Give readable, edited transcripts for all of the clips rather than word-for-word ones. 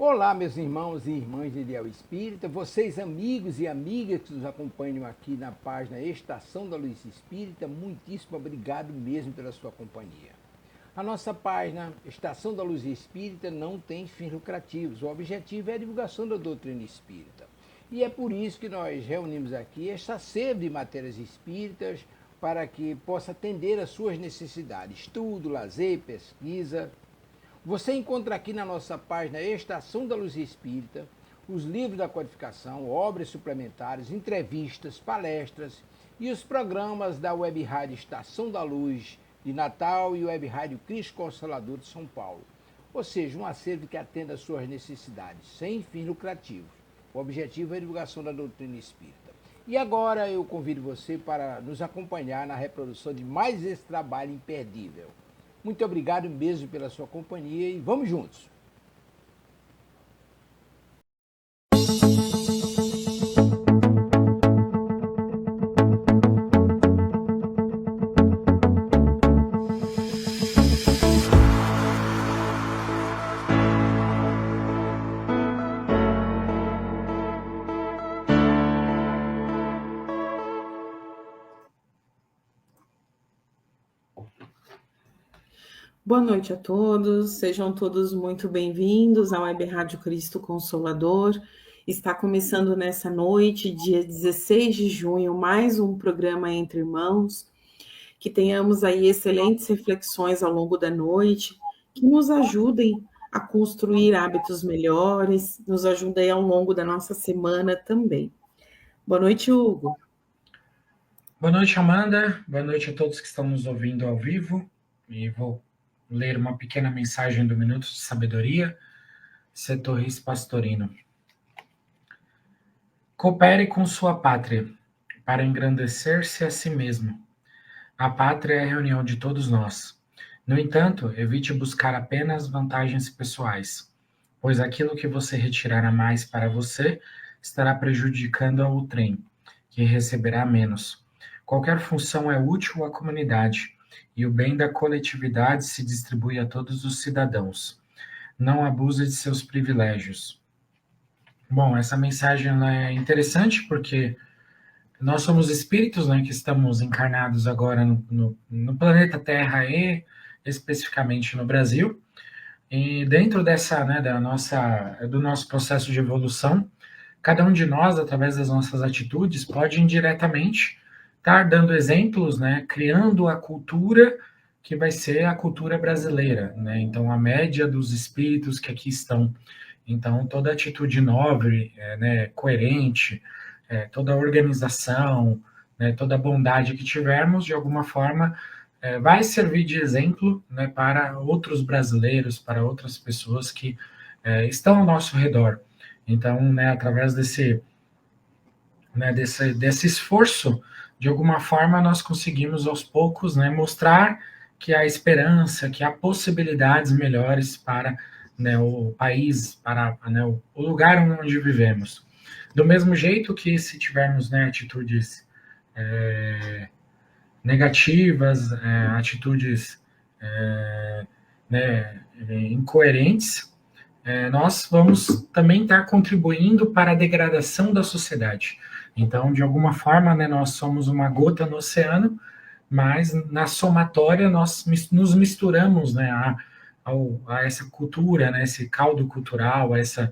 Olá, meus irmãos e irmãs de Ideal Espírita, vocês amigos e amigas que nos acompanham aqui na página Estação da Luz Espírita, muitíssimo obrigado mesmo pela sua companhia. A nossa página Estação da Luz Espírita não tem fins lucrativos, o objetivo é a divulgação da doutrina espírita. E é por isso que nós reunimos aqui esta sede de matérias espíritas para que possa atender às suas necessidades, estudo, lazer, pesquisa. Você encontra aqui na nossa página Estação da Luz Espírita os livros da codificação, obras suplementares, entrevistas, palestras e os programas da Web Rádio Estação da Luz de Natal e Web Rádio Cristo Consolador de São Paulo. Ou seja, um acervo que atenda às suas necessidades, sem fins lucrativos. O objetivo é a divulgação da doutrina espírita. E agora eu convido você para nos acompanhar na reprodução de mais esse trabalho imperdível. Muito obrigado mesmo pela sua companhia e vamos juntos! Boa noite a todos, sejam todos muito bem-vindos à Web Rádio Cristo Consolador. Está começando nessa noite, dia 16 de junho, mais um programa Entre Irmãos. Que tenhamos aí excelentes reflexões ao longo da noite, que nos ajudem a construir hábitos melhores, nos ajudem ao longo da nossa semana também. Boa noite, Hugo. Boa noite, Amanda. Boa noite a todos que estão nos ouvindo ao vivo. E vou ler uma pequena mensagem do Minuto de Sabedoria, Setorris Pastorino. Coopere com sua pátria, para engrandecer-se a si mesmo. A pátria é a reunião de todos nós. No entanto, evite buscar apenas vantagens pessoais, pois aquilo que você retirar a mais para você estará prejudicando ao trem, que receberá menos. Qualquer função é útil à comunidade, e o bem da coletividade se distribui a todos os cidadãos. Não abuse de seus privilégios. Bom, essa mensagem ela é interessante porque nós somos espíritos, né, que estamos encarnados agora no planeta Terra e especificamente no Brasil. E dentro dessa, né, do nosso processo de evolução, cada um de nós, através das nossas atitudes, pode indiretamente estar dando exemplos, né, criando a cultura que vai ser a cultura brasileira, né? Então, a média dos espíritos que aqui estão. Então, toda atitude nobre, né, coerente, toda organização, né, toda bondade que tivermos, de alguma forma, vai servir de exemplo, né, para outros brasileiros, para outras pessoas que estão ao nosso redor. Então, né, através desse esforço, de alguma forma, nós conseguimos, aos poucos, né, mostrar que há esperança, que há possibilidades melhores para, né, o país, para, né, o lugar onde vivemos. Do mesmo jeito que se tivermos, né, atitudes negativas, atitudes né, incoerentes, nós vamos também estar contribuindo para a degradação da sociedade. Então, de alguma forma, né, nós somos uma gota no oceano, mas na somatória nós nos misturamos, né, a essa cultura, né, esse caldo cultural, a essa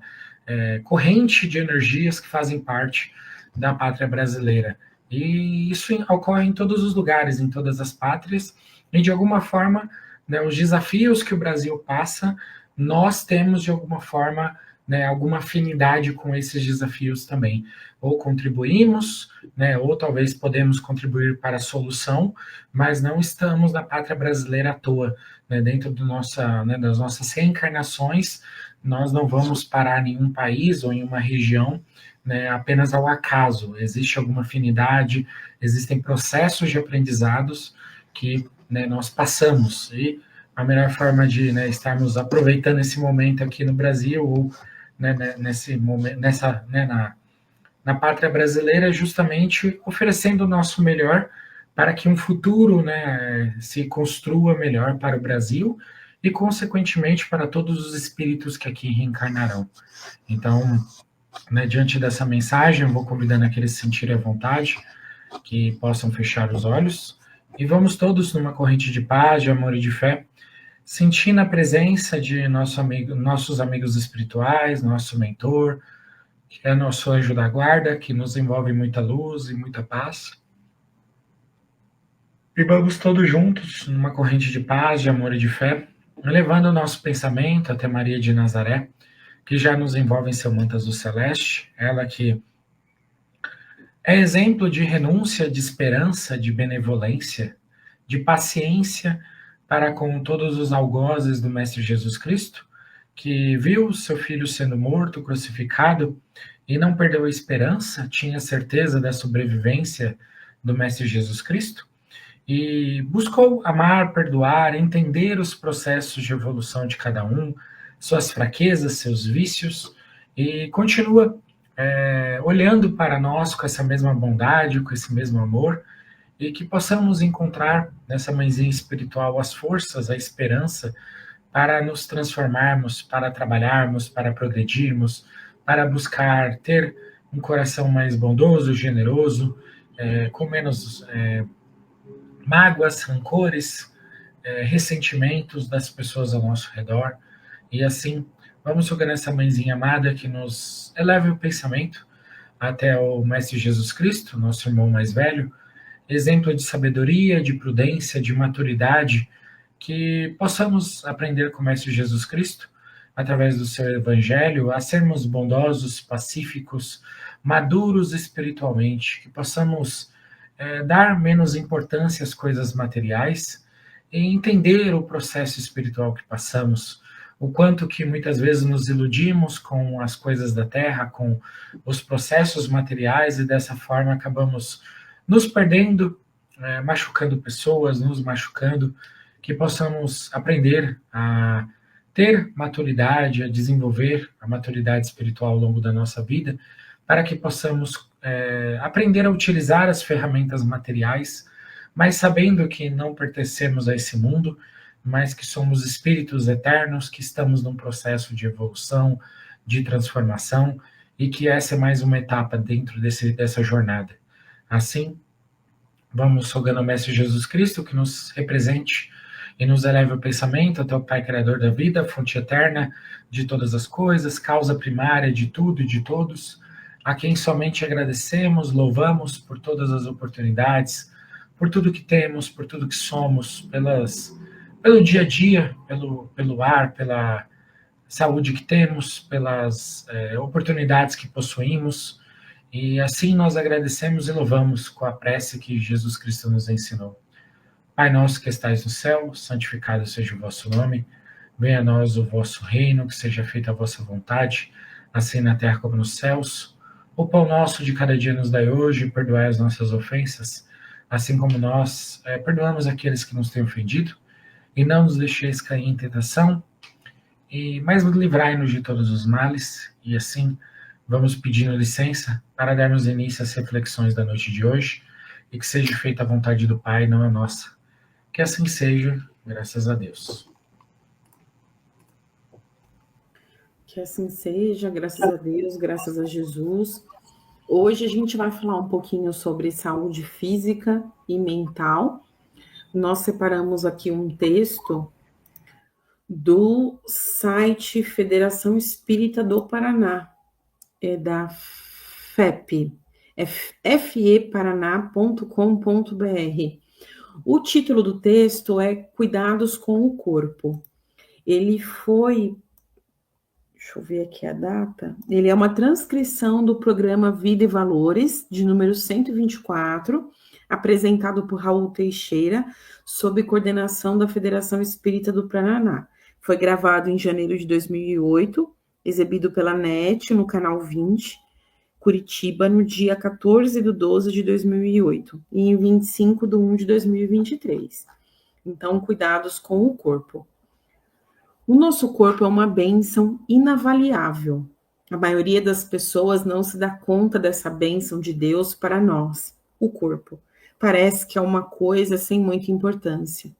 corrente de energias que fazem parte da pátria brasileira. E isso ocorre em todos os lugares, em todas as pátrias, e de alguma forma, né, os desafios que o Brasil passa, nós temos de alguma forma, né, alguma afinidade com esses desafios também. Ou contribuímos, né, ou talvez podemos contribuir para a solução, mas não estamos na pátria brasileira à toa. Né, dentro das nossas reencarnações, nós não vamos parar em nenhum país ou em uma região, né, apenas ao acaso. Existe alguma afinidade, existem processos de aprendizados que, né, nós passamos. E a melhor forma de, né, estarmos aproveitando esse momento aqui no Brasil, ou, né, nesse momento, na pátria brasileira, é justamente oferecendo o nosso melhor para que um futuro, né, se construa melhor para o Brasil e, consequentemente, para todos os espíritos que aqui reencarnarão. Então, né, diante dessa mensagem, eu vou convidando aqueles que se sentirem à vontade, que possam fechar os olhos, e vamos todos numa corrente de paz, de amor e de fé, sentindo a presença de nossos amigos espirituais, nosso mentor, que é nosso anjo da guarda, que nos envolve muita luz e muita paz. E vamos todos juntos numa corrente de paz, de amor e de fé, elevando o nosso pensamento até Maria de Nazaré, que já nos envolve em seu manto azul celeste, ela que é exemplo de renúncia, de esperança, de benevolência, de paciência para com todos os algozes do Mestre Jesus Cristo, que viu seu filho sendo morto, crucificado, e não perdeu a esperança, tinha certeza da sobrevivência do Mestre Jesus Cristo, e buscou amar, perdoar, entender os processos de evolução de cada um, suas fraquezas, seus vícios, e continua olhando para nós com essa mesma bondade, com esse mesmo amor, e que possamos encontrar nessa mãezinha espiritual as forças, a esperança para nos transformarmos, para trabalharmos, para progredirmos, para buscar ter um coração mais bondoso, generoso, com menos mágoas, rancores, ressentimentos das pessoas ao nosso redor. E assim, vamos jogar nessa mãezinha amada que nos eleve o pensamento até o Mestre Jesus Cristo, nosso irmão mais velho, exemplo de sabedoria, de prudência, de maturidade, que possamos aprender com o Mestre Jesus Cristo, através do seu Evangelho, a sermos bondosos, pacíficos, maduros espiritualmente, que possamos dar menos importância às coisas materiais e entender o processo espiritual que passamos, o quanto que muitas vezes nos iludimos com as coisas da terra, com os processos materiais, e dessa forma acabamos nos perdendo, machucando pessoas, nos machucando, que possamos aprender a ter maturidade, a desenvolver a maturidade espiritual ao longo da nossa vida, para que possamos aprender a utilizar as ferramentas materiais, mas sabendo que não pertencemos a esse mundo, mas que somos espíritos eternos, que estamos num processo de evolução, de transformação, e que essa é mais uma etapa dentro dessa jornada. Assim, vamos rogando ao Mestre Jesus Cristo que nos represente e nos eleve o pensamento até o Pai Criador da vida, fonte eterna de todas as coisas, causa primária de tudo e de todos, a quem somente agradecemos, louvamos por todas as oportunidades, por tudo que temos, por tudo que somos, pelo dia a dia, pelo ar, pela saúde que temos, pelas oportunidades que possuímos, e assim nós agradecemos e louvamos com a prece que Jesus Cristo nos ensinou. Pai nosso que estais no céu, santificado seja o vosso nome, venha a nós o vosso reino, que seja feita a vossa vontade, assim na terra como nos céus. O pão nosso de cada dia nos dai hoje, perdoai as nossas ofensas, assim como nós perdoamos aqueles que nos têm ofendido, e não nos deixeis cair em tentação, mas livrai-nos de todos os males, e assim vamos pedindo licença para darmos início às reflexões da noite de hoje, e que seja feita a vontade do Pai, não a nossa. Que assim seja, graças a Deus. Que assim seja, graças a Deus, graças a Jesus. Hoje a gente vai falar um pouquinho sobre saúde física e mental. Nós separamos aqui um texto do site Federação Espírita do Paraná, da FEP, feparaná.com.br. O título do texto é Cuidados com o Corpo. Ele foi, deixa eu ver aqui a data, ele é uma transcrição do programa Vida e Valores, de número 124, apresentado por Raul Teixeira, sob coordenação da Federação Espírita do Paraná. Foi gravado em janeiro de 2008, exibido pela NET no canal 20, Curitiba, no dia 14/12/2008 e em 25/1/2023. Então, cuidados com o corpo. O nosso corpo é uma bênção inavaliável. A maioria das pessoas não se dá conta dessa bênção de Deus para nós, o corpo. Parece que é uma coisa sem muita importância.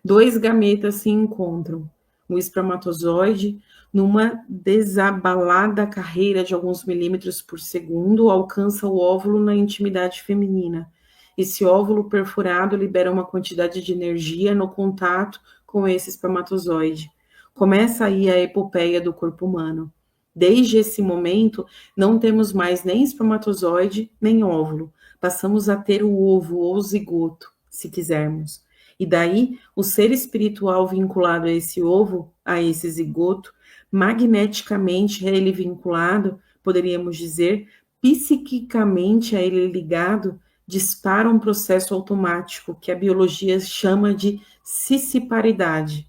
Dois gametas se encontram. O espermatozoide, numa desabalada carreira de alguns milímetros por segundo, alcança o óvulo na intimidade feminina. Esse óvulo perfurado libera uma quantidade de energia no contato com esse espermatozoide. Começa aí a epopeia do corpo humano. Desde esse momento, não temos mais nem espermatozoide, nem óvulo. Passamos a ter o ovo ou zigoto, se quisermos. E daí, o ser espiritual vinculado a esse ovo, a esse zigoto, magneticamente a ele vinculado, poderíamos dizer, psiquicamente a ele ligado, dispara um processo automático que a biologia chama de cisparidade.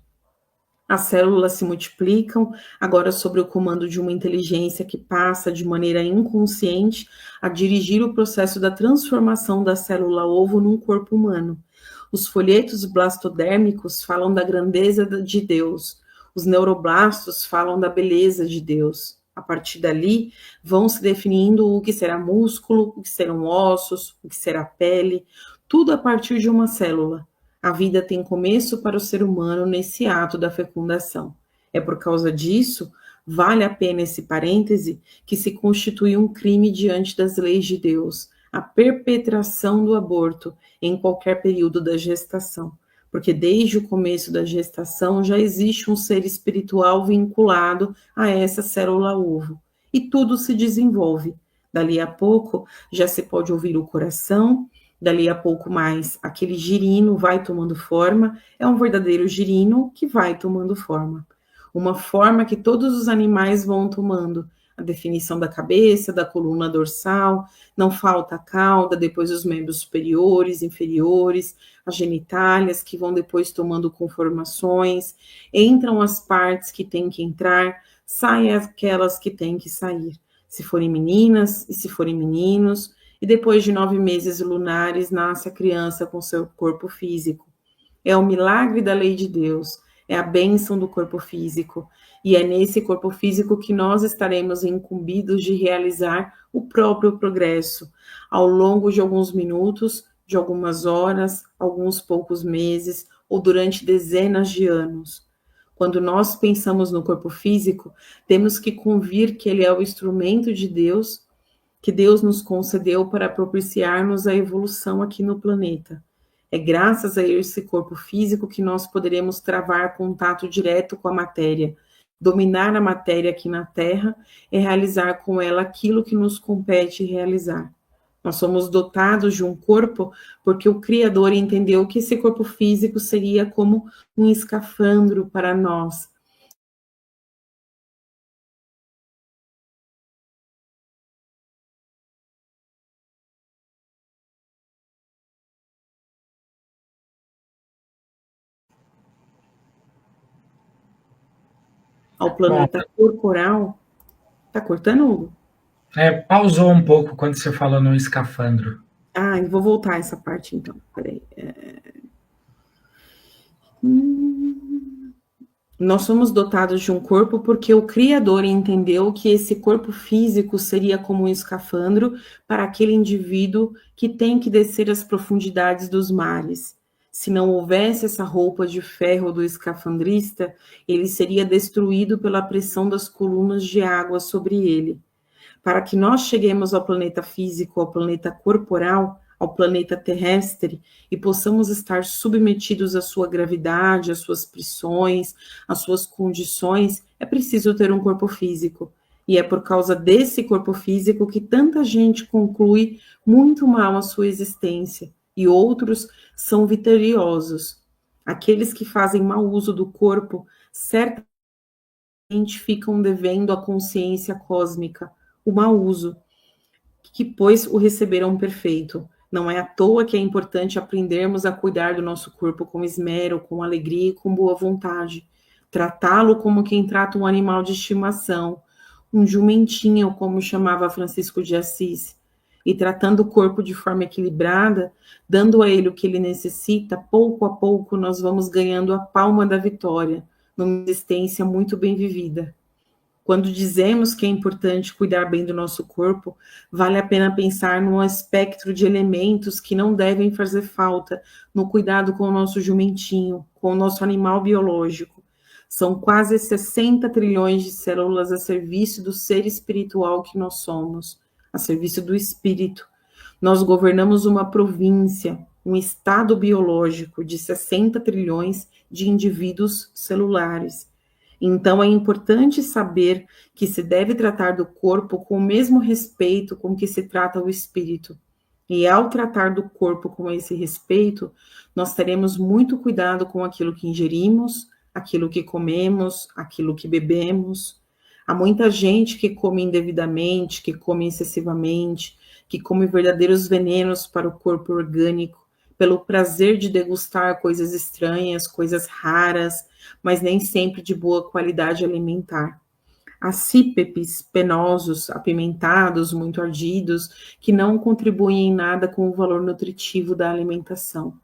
As células se multiplicam, agora sob o comando de uma inteligência que passa de maneira inconsciente a dirigir o processo da transformação da célula ovo num corpo humano. Os folhetos blastodérmicos falam da grandeza de Deus, os neuroblastos falam da beleza de Deus. A partir dali, vão se definindo o que será músculo, o que serão ossos, o que será pele, tudo a partir de uma célula. A vida tem começo para o ser humano nesse ato da fecundação. É por causa disso, vale a pena esse parêntese, que se constitui um crime diante das leis de Deus, a perpetração do aborto em qualquer período da gestação, porque desde o começo da gestação já existe um ser espiritual vinculado a essa célula ovo, e tudo se desenvolve. Dali a pouco já se pode ouvir o coração, dali a pouco mais aquele girino vai tomando forma, é um verdadeiro girino que vai tomando forma. Uma forma que todos os animais vão tomando, a definição da cabeça, da coluna dorsal, não falta a cauda, depois os membros superiores, inferiores, as genitálias que vão depois tomando conformações, entram as partes que têm que entrar, saem aquelas que têm que sair, se forem meninas e se forem meninos, e depois de 9 meses lunares nasce a criança com seu corpo físico. É o milagre da lei de Deus, é a bênção do corpo físico, e é nesse corpo físico que nós estaremos incumbidos de realizar o próprio progresso, ao longo de alguns minutos, de algumas horas, alguns poucos meses, ou durante dezenas de anos. Quando nós pensamos no corpo físico, temos que convir que ele é o instrumento de Deus, que Deus nos concedeu para propiciar-nos a evolução aqui no planeta. É graças a esse corpo físico que nós poderemos travar contato direto com a matéria, dominar a matéria aqui na Terra e realizar com ela aquilo que nos compete realizar. Nós somos dotados de um corpo porque o Criador entendeu que esse corpo físico seria como um escafandro para nós. Ao planeta corporal. Tá cortando, Hugo? Pausou um pouco quando você falou no escafandro. Eu vou voltar essa parte então. Peraí. Nós somos dotados de um corpo porque o Criador entendeu que esse corpo físico seria como um escafandro para aquele indivíduo que tem que descer às profundidades dos mares. Se não houvesse essa roupa de ferro do escafandrista, ele seria destruído pela pressão das colunas de água sobre ele. Para que nós cheguemos ao planeta físico, ao planeta corporal, ao planeta terrestre, e possamos estar submetidos à sua gravidade, às suas pressões, às suas condições, é preciso ter um corpo físico. E é por causa desse corpo físico que tanta gente conclui muito mal a sua existência, e outros são vitoriosos. Aqueles que fazem mau uso do corpo, certamente ficam devendo à consciência cósmica o mau uso, que pois o receberam perfeito. Não é à toa que é importante aprendermos a cuidar do nosso corpo com esmero, com alegria e com boa vontade. Tratá-lo como quem trata um animal de estimação, um jumentinho, como chamava Francisco de Assis. E tratando o corpo de forma equilibrada, dando a ele o que ele necessita, pouco a pouco nós vamos ganhando a palma da vitória, numa existência muito bem vivida. Quando dizemos que é importante cuidar bem do nosso corpo, vale a pena pensar num espectro de elementos que não devem fazer falta no cuidado com o nosso jumentinho, com o nosso animal biológico. São quase 60 trilhões de células a serviço do ser espiritual que nós somos, a serviço do espírito. Nós governamos uma província, um estado biológico de 60 trilhões de indivíduos celulares. Então, é importante saber que se deve tratar do corpo com o mesmo respeito com que se trata o espírito. E ao tratar do corpo com esse respeito, nós teremos muito cuidado com aquilo que ingerimos, aquilo que comemos, aquilo que bebemos. Há muita gente que come indevidamente, que come excessivamente, que come verdadeiros venenos para o corpo orgânico, pelo prazer de degustar coisas estranhas, coisas raras, mas nem sempre de boa qualidade alimentar. Há cípepes penosos, apimentados, muito ardidos, que não contribuem em nada com o valor nutritivo da alimentação.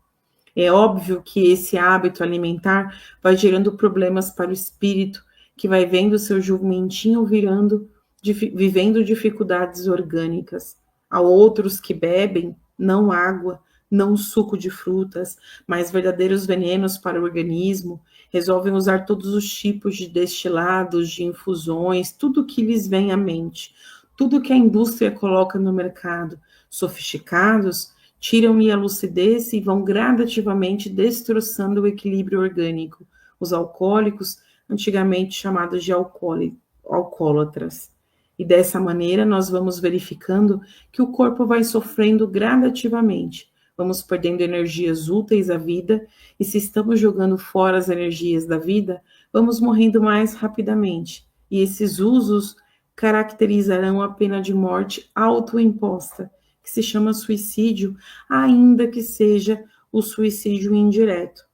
É óbvio que esse hábito alimentar vai gerando problemas para o espírito, que vai vendo seu jumentinho vivendo dificuldades orgânicas. Há outros que bebem não água, não suco de frutas, mas verdadeiros venenos para o organismo, resolvem usar todos os tipos de destilados, de infusões, tudo que lhes vem à mente, tudo que a indústria coloca no mercado, sofisticados, tiram-lhe a lucidez e vão gradativamente destroçando o equilíbrio orgânico. Os alcoólicos, antigamente chamados de alcoólatras. E dessa maneira nós vamos verificando que o corpo vai sofrendo gradativamente. Vamos perdendo energias úteis à vida, e se estamos jogando fora as energias da vida, vamos morrendo mais rapidamente. E esses usos caracterizarão a pena de morte autoimposta, que se chama suicídio, ainda que seja o suicídio indireto.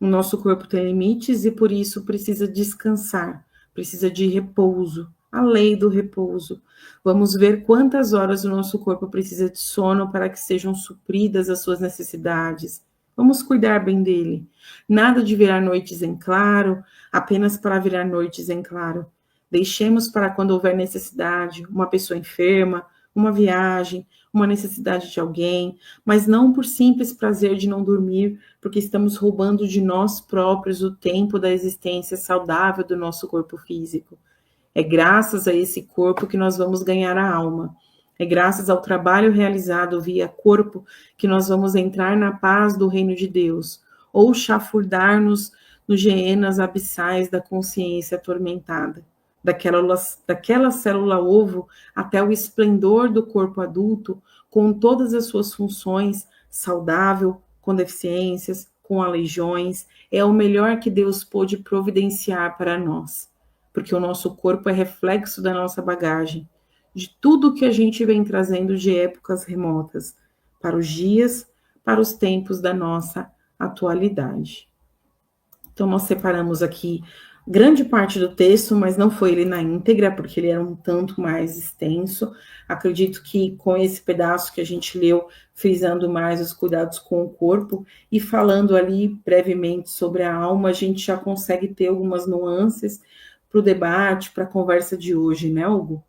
O nosso corpo tem limites e por isso precisa descansar, precisa de repouso, a lei do repouso. Vamos ver quantas horas o nosso corpo precisa de sono para que sejam supridas as suas necessidades. Vamos cuidar bem dele. Nada de virar noites em claro, apenas para virar noites em claro. Deixemos para quando houver necessidade, uma pessoa enferma, uma viagem, uma necessidade de alguém, mas não por simples prazer de não dormir, porque estamos roubando de nós próprios o tempo da existência saudável do nosso corpo físico. É graças a esse corpo que nós vamos ganhar a alma. É graças ao trabalho realizado via corpo que nós vamos entrar na paz do reino de Deus, ou chafurdar-nos nos geenas abissais da consciência atormentada. Daquela célula-ovo até o esplendor do corpo adulto, com todas as suas funções, saudável, com deficiências, com aleijões, é o melhor que Deus pôde providenciar para nós, porque o nosso corpo é reflexo da nossa bagagem, de tudo que a gente vem trazendo de épocas remotas, para os dias, para os tempos da nossa atualidade. Então, nós separamos aqui grande parte do texto, mas não foi ele na íntegra, porque ele era um tanto mais extenso. Acredito que com esse pedaço que a gente leu, frisando mais os cuidados com o corpo e falando ali brevemente sobre a alma, a gente já consegue ter algumas nuances para o debate, para a conversa de hoje, né, Hugo?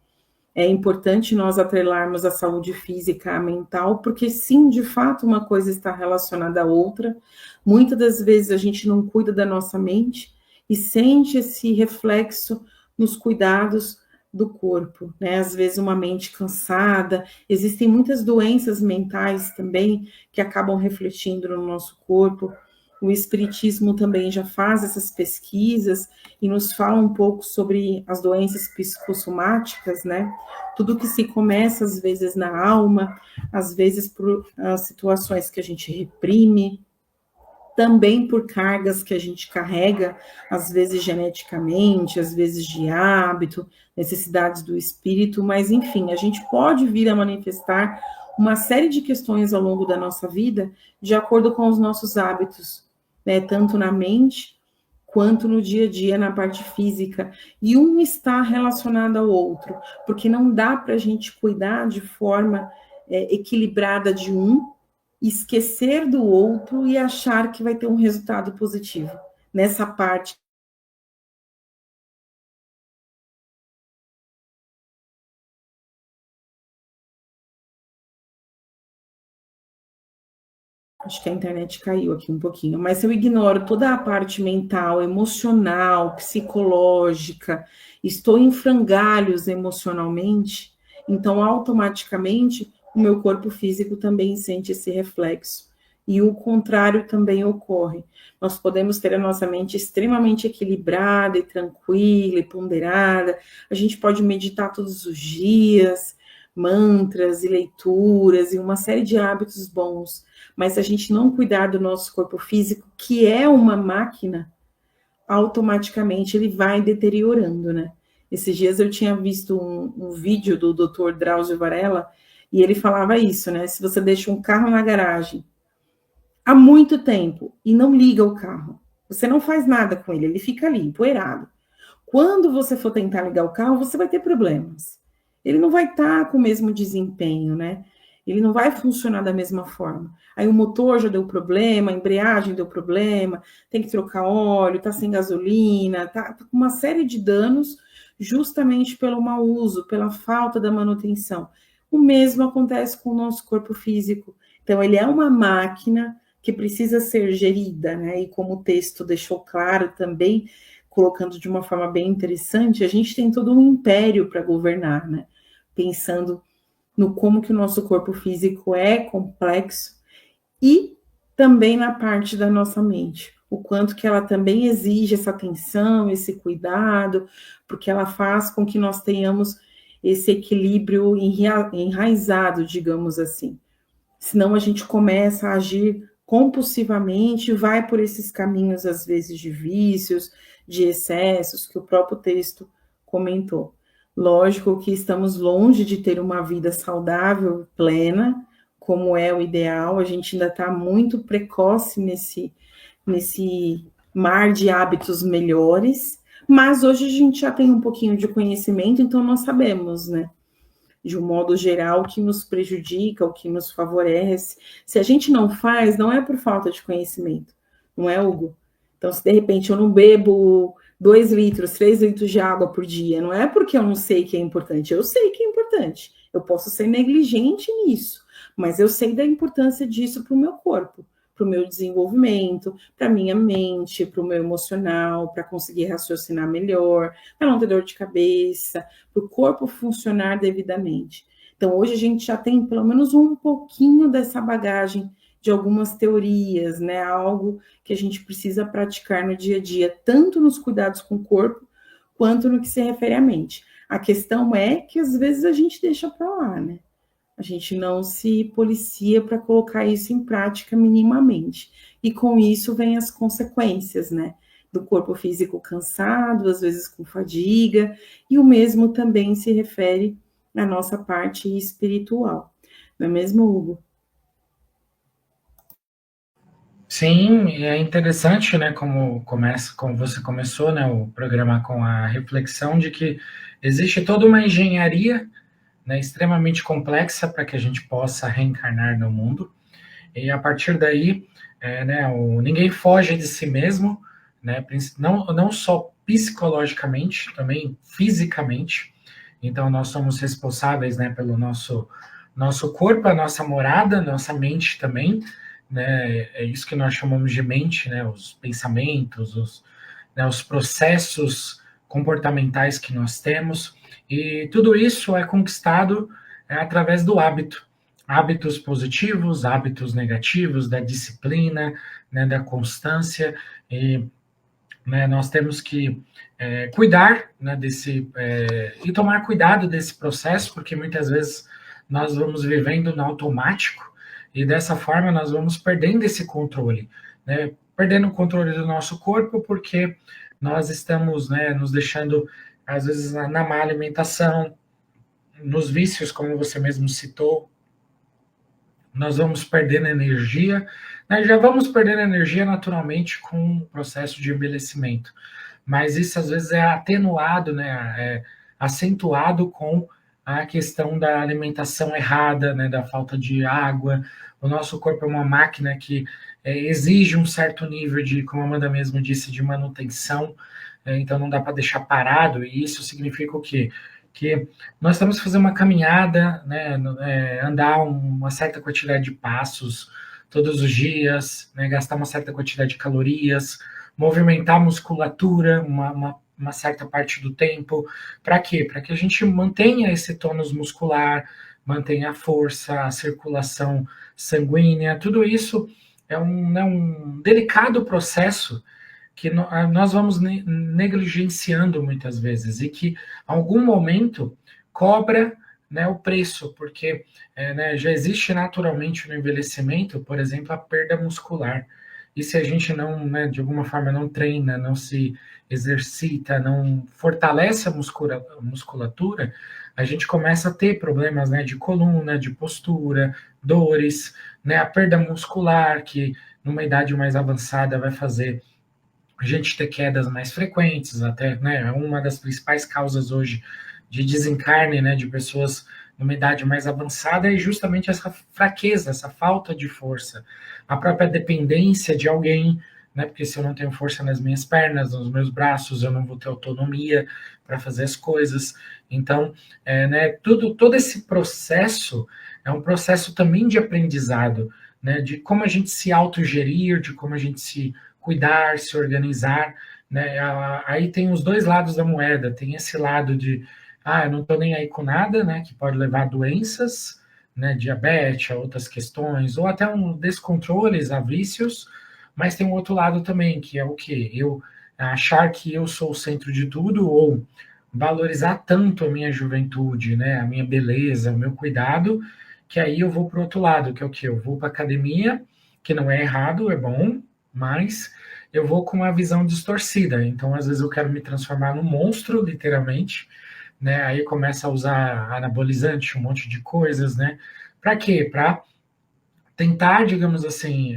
É importante nós atrelarmos a saúde física à mental, porque sim, de fato, uma coisa está relacionada à outra. Muitas das vezes a gente não cuida da nossa mente e sente esse reflexo nos cuidados do corpo, né? Às vezes uma mente cansada, existem muitas doenças mentais também que acabam refletindo no nosso corpo. O Espiritismo também já faz essas pesquisas e nos fala um pouco sobre as doenças psicossomáticas, né? Tudo que se começa, às vezes, na alma, às vezes por situações que a gente reprime, também por cargas que a gente carrega, às vezes geneticamente, às vezes de hábito, necessidades do espírito, mas, enfim, a gente pode vir a manifestar uma série de questões ao longo da nossa vida de acordo com os nossos hábitos, né, tanto na mente quanto no dia a dia, na parte física. E um está relacionado ao outro, porque não dá para a gente cuidar de forma equilibrada de um, esquecer do outro e achar que vai ter um resultado positivo. Nessa parte Acho que a internet caiu aqui um pouquinho, mas se eu ignoro toda a parte mental, emocional, psicológica, estou em frangalhos emocionalmente, então automaticamente o meu corpo físico também sente esse reflexo. E o contrário também ocorre. Nós podemos ter a nossa mente extremamente equilibrada e tranquila e ponderada, a gente pode meditar todos os dias, mantras e leituras e uma série de hábitos bons, mas se a gente não cuidar do nosso corpo físico, que é uma máquina, automaticamente ele vai deteriorando, né? Esses dias eu tinha visto um vídeo do Dr. Drauzio Varela e ele falava isso, né? Se você deixa um carro na garagem há muito tempo e não liga o carro, você não faz nada com ele, ele fica ali, empoeirado. Quando você for tentar ligar o carro, você vai ter problemas. Ele não vai estar com o mesmo desempenho, né? Ele não vai funcionar da mesma forma. Aí o motor já deu problema, a embreagem deu problema, tem que trocar óleo, tá sem gasolina, tá com uma série de danos justamente pelo mau uso, pela falta da manutenção. O mesmo acontece com o nosso corpo físico. Então, ele é uma máquina que precisa ser gerida, né? E como o texto deixou claro também, colocando de uma forma bem interessante, a gente tem todo um império para governar, né? Pensando no como que o nosso corpo físico é complexo e também na parte da nossa mente, o quanto que ela também exige essa atenção, esse cuidado, porque ela faz com que nós tenhamos esse equilíbrio enraizado, digamos assim. Senão a gente começa a agir compulsivamente, vai por esses caminhos, às vezes, de vícios, de excessos, que o próprio texto comentou. Lógico que estamos longe de ter uma vida saudável, plena, como é o ideal, a gente ainda está muito precoce nesse mar de hábitos melhores, mas hoje a gente já tem um pouquinho de conhecimento, então nós sabemos, né? De um modo geral, o que nos prejudica, o que nos favorece. Se a gente não faz, não é por falta de conhecimento, não é, Hugo? Então, se de repente eu não bebo 2 litros, 3 litros de água por dia, não é porque eu não sei que é importante, eu sei que é importante. Eu posso ser negligente nisso, mas eu sei da importância disso para o meu corpo, para o meu desenvolvimento, para a minha mente, para o meu emocional, para conseguir raciocinar melhor, para não ter dor de cabeça, para o corpo funcionar devidamente. Então, hoje a gente já tem pelo menos um pouquinho dessa bagagem de algumas teorias, né? Algo que a gente precisa praticar no dia a dia, tanto nos cuidados com o corpo, quanto no que se refere à mente. A questão é que às vezes a gente deixa para lá, né? A gente não se policia para colocar isso em prática minimamente. E com isso vem as consequências, né? Do corpo físico cansado, às vezes com fadiga, e o mesmo também se refere à nossa parte espiritual. Não é mesmo, Hugo? Sim, é interessante, né, como você começou, né, o programa com a reflexão de que existe toda uma engenharia, né, extremamente complexa para que a gente possa reencarnar no mundo. E a partir daí, né, ninguém foge de si mesmo, né, não só psicologicamente, também fisicamente. Então, nós somos responsáveis, né, pelo nosso corpo, a nossa morada, nossa mente também, né, é isso que nós chamamos de mente, né, os pensamentos, né, os processos comportamentais que nós temos, e tudo isso é conquistado através do hábito. Hábitos positivos, hábitos negativos, da disciplina, né, da constância, e né, nós temos que cuidar, né, e tomar cuidado desse processo, porque muitas vezes nós vamos vivendo no automático, e dessa forma nós vamos perdendo esse controle, né, perdendo o controle do nosso corpo, porque nós estamos, né, nos deixando, às vezes, na má alimentação, nos vícios, como você mesmo citou, nós vamos perdendo energia, né? Já vamos perdendo energia naturalmente com o processo de envelhecimento, mas isso às vezes é atenuado, né? É acentuado com a questão da alimentação errada, né? Da falta de água. O nosso corpo é uma máquina que exige um certo nível de, como a Amanda mesmo disse, de manutenção, então não dá para deixar parado, e isso significa o quê? Que nós temos que fazer uma caminhada, né, andar uma certa quantidade de passos todos os dias, né, gastar uma certa quantidade de calorias, movimentar a musculatura uma certa parte do tempo. Para quê? Para que a gente mantenha esse tônus muscular, mantenha a força, a circulação sanguínea, tudo isso é um delicado processo que nós vamos negligenciando muitas vezes e que, em algum momento, cobra, né, o preço, porque né, já existe naturalmente no envelhecimento, por exemplo, a perda muscular. E se a gente não, né, de alguma forma, não treina, não se exercita, não fortalece a musculatura, a gente começa a ter problemas, né, de coluna, de postura, dores, né, a perda muscular, que numa idade mais avançada vai fazer a gente ter quedas mais frequentes, até, né, uma das principais causas hoje de desencarne, né, de pessoas numa idade mais avançada é justamente essa fraqueza, essa falta de força, a própria dependência de alguém, né, porque se eu não tenho força nas minhas pernas, nos meus braços, eu não vou ter autonomia para fazer as coisas. Então, né, todo esse processo é um processo também de aprendizado, né, de como a gente se autogerir, de como a gente se cuidar, se organizar, né? Aí tem os dois lados da moeda, tem esse lado de, eu não estou nem aí com nada, né, que pode levar a doenças, né, diabetes, a outras questões, ou até descontroles, a vícios, mas tem um outro lado também, que é o quê? Eu achar que eu sou o centro de tudo, ou valorizar tanto a minha juventude, né, a minha beleza, o meu cuidado, que aí eu vou para o outro lado, que é o quê? Eu vou para a academia, que não é errado, é bom, mas eu vou com uma visão distorcida. Então, às vezes, eu quero me transformar num monstro, literalmente, né? Aí começa a usar anabolizante, um monte de coisas, né? Para quê? Para tentar, digamos assim,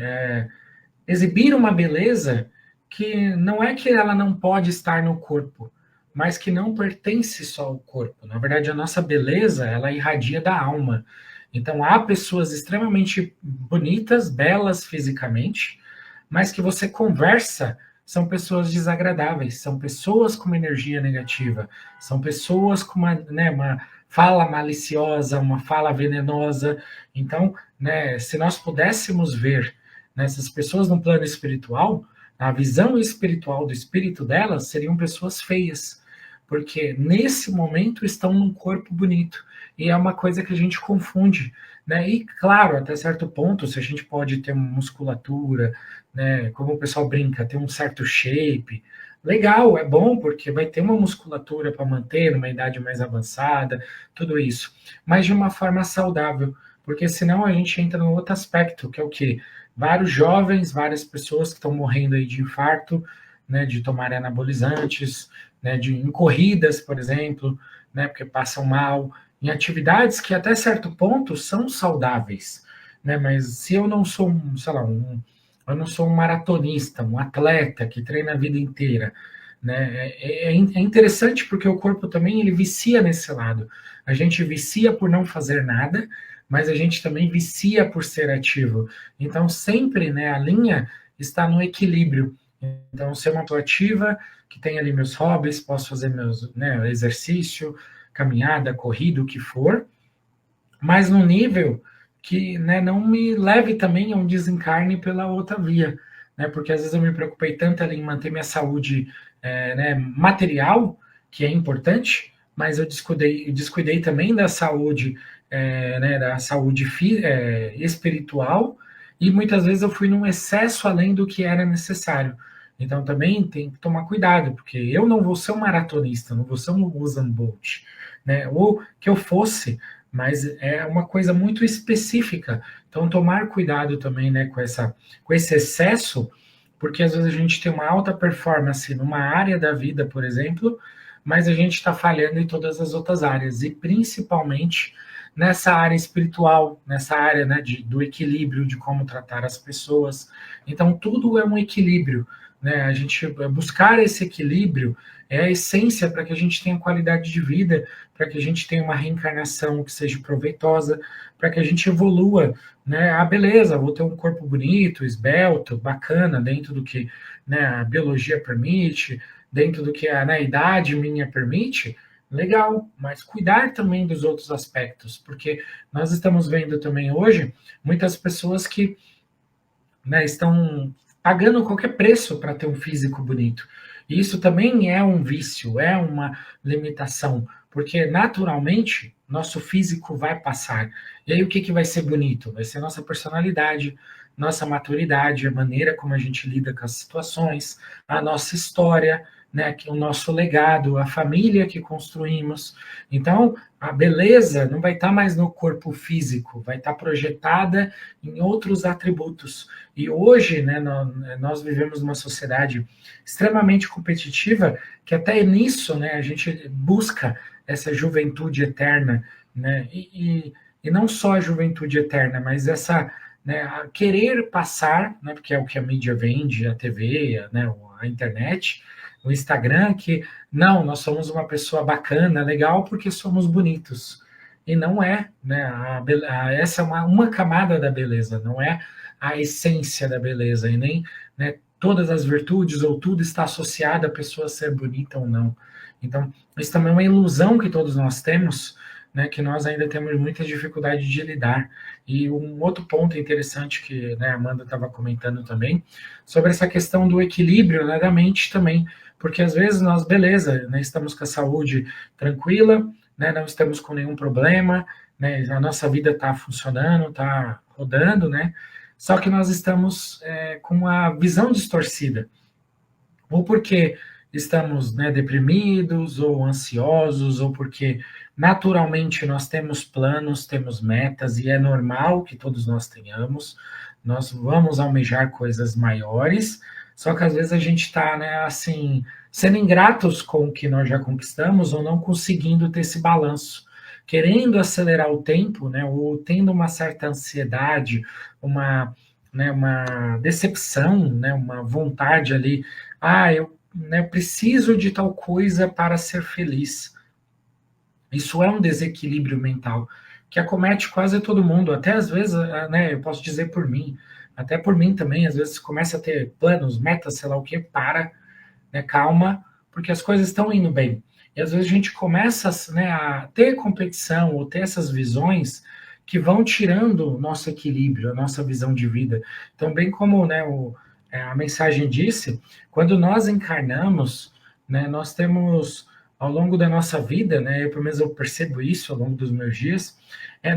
exibir uma beleza que não é que ela não pode estar no corpo, mas que não pertence só ao corpo. Na verdade, a nossa beleza, ela irradia da alma. Então, há pessoas extremamente bonitas, belas fisicamente, mas que você conversa, são pessoas desagradáveis, são pessoas com uma energia negativa, são pessoas com uma fala maliciosa, uma fala venenosa. Então, né, se nós pudéssemos ver nessas pessoas no plano espiritual, a visão espiritual do espírito delas seriam pessoas feias, porque nesse momento estão num corpo bonito. E é uma coisa que a gente confunde, né? E claro, até certo ponto, se a gente pode ter uma musculatura, né, como o pessoal brinca, ter um certo shape, legal, é bom, porque vai ter uma musculatura para manter numa idade mais avançada, tudo isso, mas de uma forma saudável, porque senão a gente entra no outro aspecto, que é o quê? Vários jovens, várias pessoas que estão morrendo aí de infarto, né, de tomar anabolizantes, né, em corridas, por exemplo, né, porque passam mal, em atividades que até certo ponto são saudáveis, né, mas se eu não sou eu não sou um maratonista, um atleta que treina a vida inteira, né, é interessante porque o corpo também ele vicia nesse lado, a gente vicia por não fazer nada, mas a gente também vicia por ser ativo, então sempre, né, a linha está no equilíbrio. Então, ser uma pessoa ativa, que tem ali meus hobbies, posso fazer meus, né, exercício, caminhada, corrida, o que for, mas no nível que, né, não me leve também a um desencarne pela outra via, né, porque às vezes eu me preocupei tanto ali em manter minha saúde né, material, que é importante, mas eu descuidei também da saúde, né, da saúde espiritual, e muitas vezes eu fui num excesso além do que era necessário. Então também tem que tomar cuidado, porque eu não vou ser um maratonista, não vou ser um Usain Bolt, né? Ou que eu fosse, mas é uma coisa muito específica. Então tomar cuidado também, né, com esse excesso, porque às vezes a gente tem uma alta performance numa área da vida, por exemplo, mas a gente está falhando em todas as outras áreas, e principalmente nessa área espiritual, nessa área, né, do equilíbrio, de como tratar as pessoas. Então, tudo é um equilíbrio, né? A gente buscar esse equilíbrio é a essência para que a gente tenha qualidade de vida, para que a gente tenha uma reencarnação que seja proveitosa, para que a gente evolua, né? Ah, beleza, vou ter um corpo bonito, esbelto, bacana, dentro do que, né, a biologia permite, dentro do que a, né, idade minha permite, legal, mas cuidar também dos outros aspectos, porque nós estamos vendo também hoje muitas pessoas que né, estão pagando qualquer preço para ter um físico bonito. E isso também é um vício, é uma limitação, porque naturalmente nosso físico vai passar. E aí o que vai ser bonito? Vai ser nossa personalidade, nossa maturidade, a maneira como a gente lida com as situações, a nossa história, né, o nosso legado, a família que construímos. Então, a beleza não vai estar mais no corpo físico, vai estar projetada em outros atributos. E hoje, né, nós vivemos numa sociedade extremamente competitiva, que até nisso, né, a gente busca essa juventude eterna, né, e não só a juventude eterna, mas essa, né, a querer passar, né, porque é o que a mídia vende, a TV, né, a internet, o Instagram, que não, nós somos uma pessoa bacana, legal, porque somos bonitos. E não é, né? Essa é uma camada da beleza, não é a essência da beleza, e nem, né, todas as virtudes ou tudo está associado a pessoa ser bonita ou não. Então, isso também é uma ilusão que todos nós temos, né, que nós ainda temos muita dificuldade de lidar. E um outro ponto interessante que, né, a Amanda estava comentando também, sobre essa questão do equilíbrio, né, da mente também, porque às vezes nós, beleza, né, estamos com a saúde tranquila, né, não estamos com nenhum problema, né, a nossa vida está funcionando, está rodando, né, só que nós estamos com a visão distorcida, ou porque estamos, né, deprimidos, ou ansiosos, ou porque naturalmente nós temos planos, temos metas, e é normal que todos nós tenhamos, nós vamos almejar coisas maiores, só que às vezes a gente está, né, assim, sendo ingratos com o que nós já conquistamos, ou não conseguindo ter esse balanço, querendo acelerar o tempo, né, ou tendo uma certa ansiedade, uma, né, uma decepção, né, uma vontade ali, eu, né, preciso de tal coisa para ser feliz. Isso é um desequilíbrio mental que acomete quase todo mundo, até às vezes, né, eu posso dizer por mim, até por mim também, às vezes começa a ter planos, metas, sei lá o que, né, calma, porque as coisas estão indo bem. E às vezes a gente começa, né, a ter competição ou ter essas visões que vão tirando o nosso equilíbrio, a nossa visão de vida. Então, bem como, né, a mensagem disse, quando nós encarnamos, né, nós temos ao longo da nossa vida, né, pelo menos eu percebo isso ao longo dos meus dias,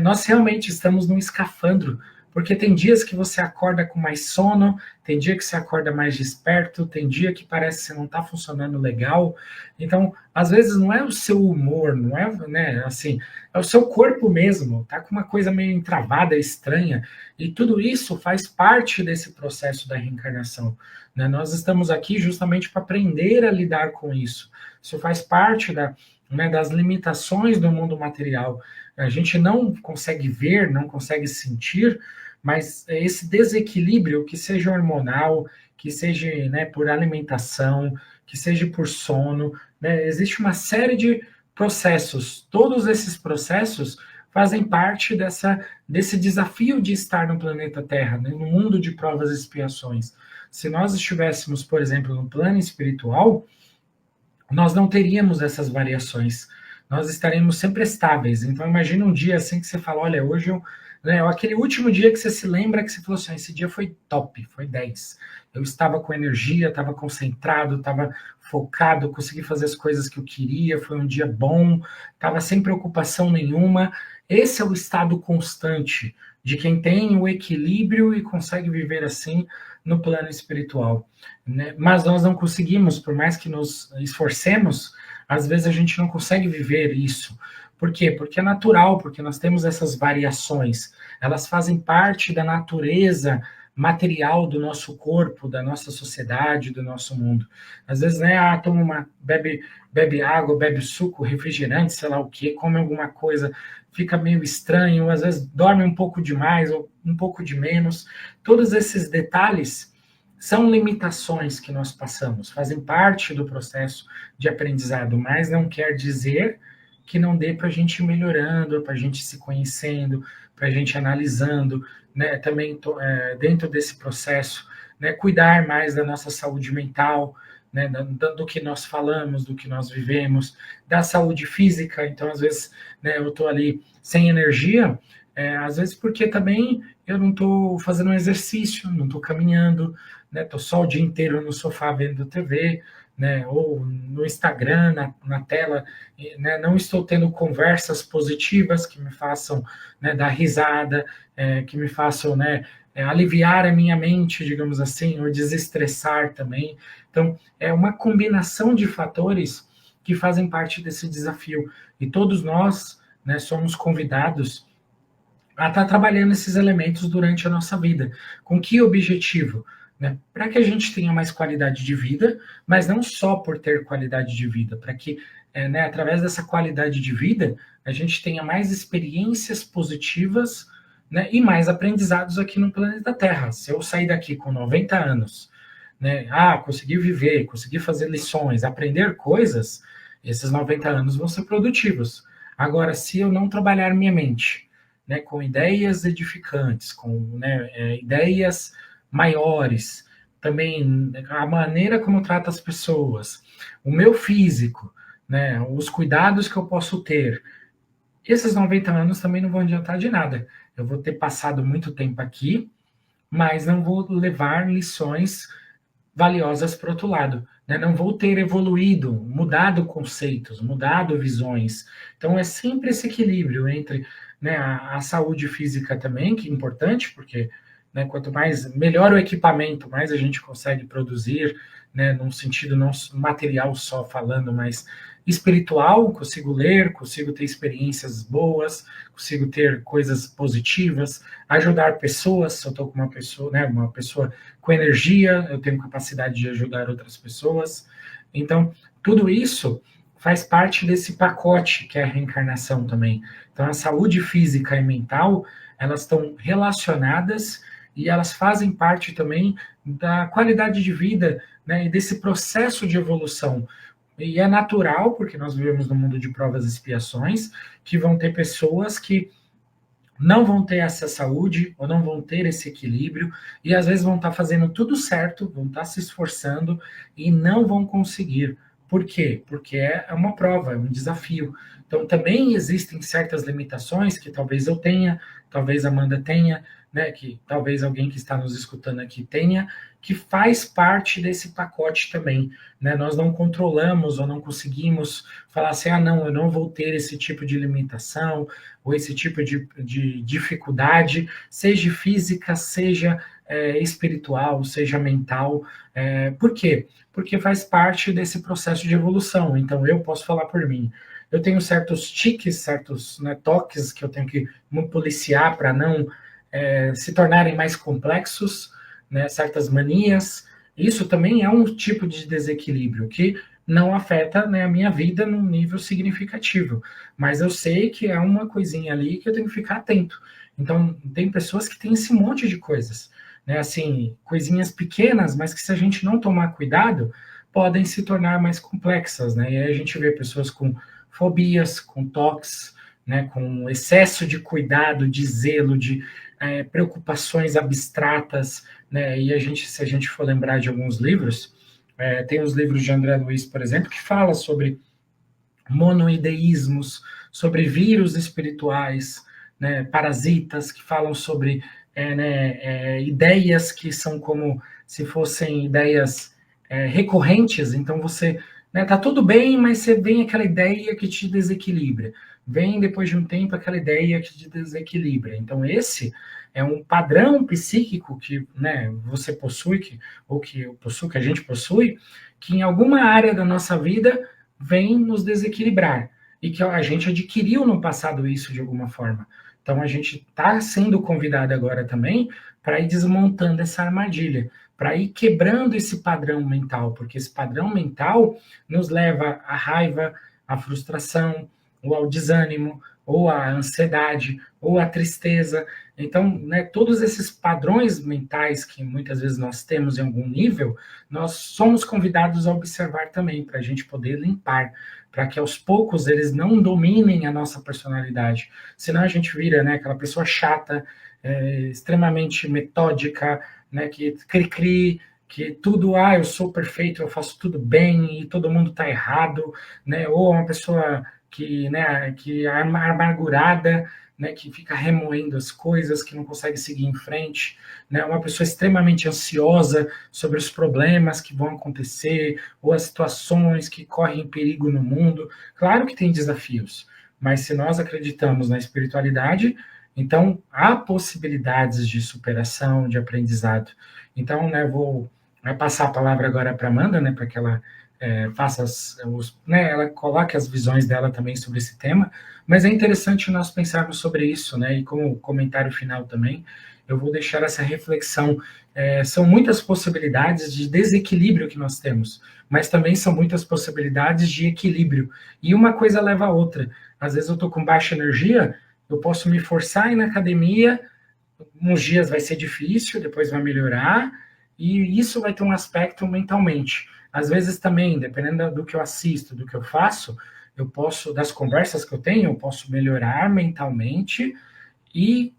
nós realmente estamos num escafandro, porque tem dias que você acorda com mais sono, tem dia que você acorda mais desperto, tem dia que parece que você não está funcionando legal. Então, às vezes não é o seu humor, não é, né, assim, é o seu corpo mesmo, tá com uma coisa meio entravada, estranha, e tudo isso faz parte desse processo da reencarnação, né? Nós estamos aqui justamente para aprender a lidar com isso. Isso faz parte né, das limitações do mundo material. A gente não consegue ver, não consegue sentir, mas esse desequilíbrio, que seja hormonal, que seja, né, por alimentação, que seja por sono, né, existe uma série de processos. Todos esses processos fazem parte desse desafio de estar no planeta Terra, né, no mundo de provas e expiações. Se nós estivéssemos, por exemplo, no plano espiritual, nós não teríamos essas variações. Nós estaremos sempre estáveis. Então, imagina um dia assim que você fala, olha, hoje eu, né, aquele último dia que você se lembra que você falou assim, esse dia foi top, foi 10. Eu estava com energia, estava concentrado, estava focado, consegui fazer as coisas que eu queria, foi um dia bom, estava sem preocupação nenhuma. Esse é o estado constante de quem tem o equilíbrio e consegue viver assim no plano espiritual, né? Mas nós não conseguimos, por mais que nos esforcemos, às vezes a gente não consegue viver isso. Por quê? Porque é natural, porque nós temos essas variações, elas fazem parte da natureza material do nosso corpo, da nossa sociedade, do nosso mundo. Às vezes, né, bebe água, bebe suco, refrigerante, sei lá o quê, come alguma coisa, fica meio estranho, às vezes dorme um pouco demais ou um pouco de menos. Todos esses detalhes são limitações que nós passamos, fazem parte do processo de aprendizado, mas não quer dizer que não dê para a gente ir melhorando, para a gente se conhecendo, para a gente analisando, né, também dentro desse processo, né, cuidar mais da nossa saúde mental, né, do que nós falamos, do que nós vivemos, da saúde física. Então, às vezes, né, eu estou ali sem energia, às vezes porque também eu não estou fazendo um exercício, não estou caminhando, né? Estou só o dia inteiro no sofá vendo TV, né? Ou no Instagram, na tela, né? Não estou tendo conversas positivas que me façam, né, dar risada, que me façam, né, aliviar a minha mente, digamos assim, ou desestressar também. Então, é uma combinação de fatores que fazem parte desse desafio. E todos nós, né, somos convidados a estar trabalhando esses elementos durante a nossa vida. Com que objetivo? Né? Para que a gente tenha mais qualidade de vida, mas não só por ter qualidade de vida, para que, né, através dessa qualidade de vida, a gente tenha mais experiências positivas, né, e mais aprendizados aqui no planeta Terra. Se eu sair daqui com 90 anos, né, consegui viver, consegui fazer lições, aprender coisas, esses 90 anos vão ser produtivos. Agora, se eu não trabalhar minha mente, né, com ideias edificantes, com, né, ideias maiores, também a maneira como eu trato as pessoas, o meu físico, né, os cuidados que eu posso ter, esses 90 anos também não vão adiantar de nada. Eu vou ter passado muito tempo aqui, mas não vou levar lições valiosas para o outro lado. Né? Não vou ter evoluído, mudado conceitos, mudado visões. Então, é sempre esse equilíbrio entre, né, a saúde física também, que é importante, porque, né, quanto mais melhor o equipamento, mais a gente consegue produzir, né, num sentido não material só falando, mas espiritual, consigo ler, consigo ter experiências boas, consigo ter coisas positivas, ajudar pessoas, se eu estou com uma pessoa com energia, eu tenho capacidade de ajudar outras pessoas. Então, tudo isso faz parte desse pacote que é a reencarnação também. Então, a saúde física e mental, elas estão relacionadas e elas fazem parte também da qualidade de vida, né, e desse processo de evolução. E é natural, porque nós vivemos num mundo de provas e expiações, que vão ter pessoas que não vão ter essa saúde, ou não vão ter esse equilíbrio, e às vezes vão estar fazendo tudo certo, vão estar se esforçando e não vão conseguir. Por quê? Porque é uma prova, é um desafio. Então, também existem certas limitações que talvez eu tenha, talvez a Amanda tenha, né, que talvez alguém que está nos escutando aqui tenha, que faz parte desse pacote também. Né? Nós não controlamos ou não conseguimos falar assim, não, eu não vou ter esse tipo de limitação, ou esse tipo de dificuldade, seja física, seja espiritual, seja mental. Por quê? Porque faz parte desse processo de evolução. Então, eu posso falar por mim. Eu tenho certos tiques, certos, né, toques que eu tenho que me policiar para não se tornarem mais complexos, né, certas manias. Isso também é um tipo de desequilíbrio que não afeta, né, a minha vida num nível significativo. Mas eu sei que é uma coisinha ali que eu tenho que ficar atento. Então, tem pessoas que têm esse monte de coisas, né, assim, coisinhas pequenas, mas que se a gente não tomar cuidado, podem se tornar mais complexas, né? E aí a gente vê pessoas com fobias, com toques, né, com excesso de cuidado, de zelo, de preocupações abstratas, né? E se a gente for lembrar de alguns livros, tem os livros de André Luiz, por exemplo, que fala sobre monoideísmos, sobre vírus espirituais, né, parasitas, que falam sobre ideias que são como se fossem ideias recorrentes. Então você tá tudo bem, mas você vem aquela ideia que te desequilibra. Vem depois de um tempo aquela ideia que te desequilibra. Então esse é um padrão psíquico que, né, você possui, ou que eu possuo, que a gente possui, que em alguma área da nossa vida vem nos desequilibrar. E que a gente adquiriu no passado isso de alguma forma. Então a gente está sendo convidado agora também para ir desmontando essa armadilha, para ir quebrando esse padrão mental, porque esse padrão mental nos leva à raiva, à frustração, ou ao desânimo, ou à ansiedade, ou à tristeza. Então, né, todos esses padrões mentais que muitas vezes nós temos em algum nível, nós somos convidados a observar também, para a gente poder limpar, para que aos poucos eles não dominem a nossa personalidade. Senão a gente vira, né, aquela pessoa chata, extremamente metódica, né, que cri-cri, que tudo, eu sou perfeito, eu faço tudo bem, e todo mundo está errado, né, ou uma pessoa que é amargurada, né, que fica remoendo as coisas, que não consegue seguir em frente, né, uma pessoa extremamente ansiosa sobre os problemas que vão acontecer, ou as situações que correm perigo no mundo. Claro que tem desafios, mas se nós acreditamos na espiritualidade, então há possibilidades de superação, de aprendizado. Então, né, vou passar a palavra agora para a Amanda, né, para que ela faça né, ela coloque as visões dela também sobre esse tema, mas é interessante nós pensarmos sobre isso, né, e como comentário final também, eu vou deixar essa reflexão. São muitas possibilidades de desequilíbrio que nós temos, mas também são muitas possibilidades de equilíbrio, e uma coisa leva a outra. Às vezes eu estou com baixa energia, eu posso me forçar a ir na academia, uns dias vai ser difícil, depois vai melhorar, e isso vai ter um aspecto mentalmente. Às vezes também, dependendo do que eu assisto, do que eu faço, eu posso, das conversas que eu tenho, eu posso melhorar mentalmente e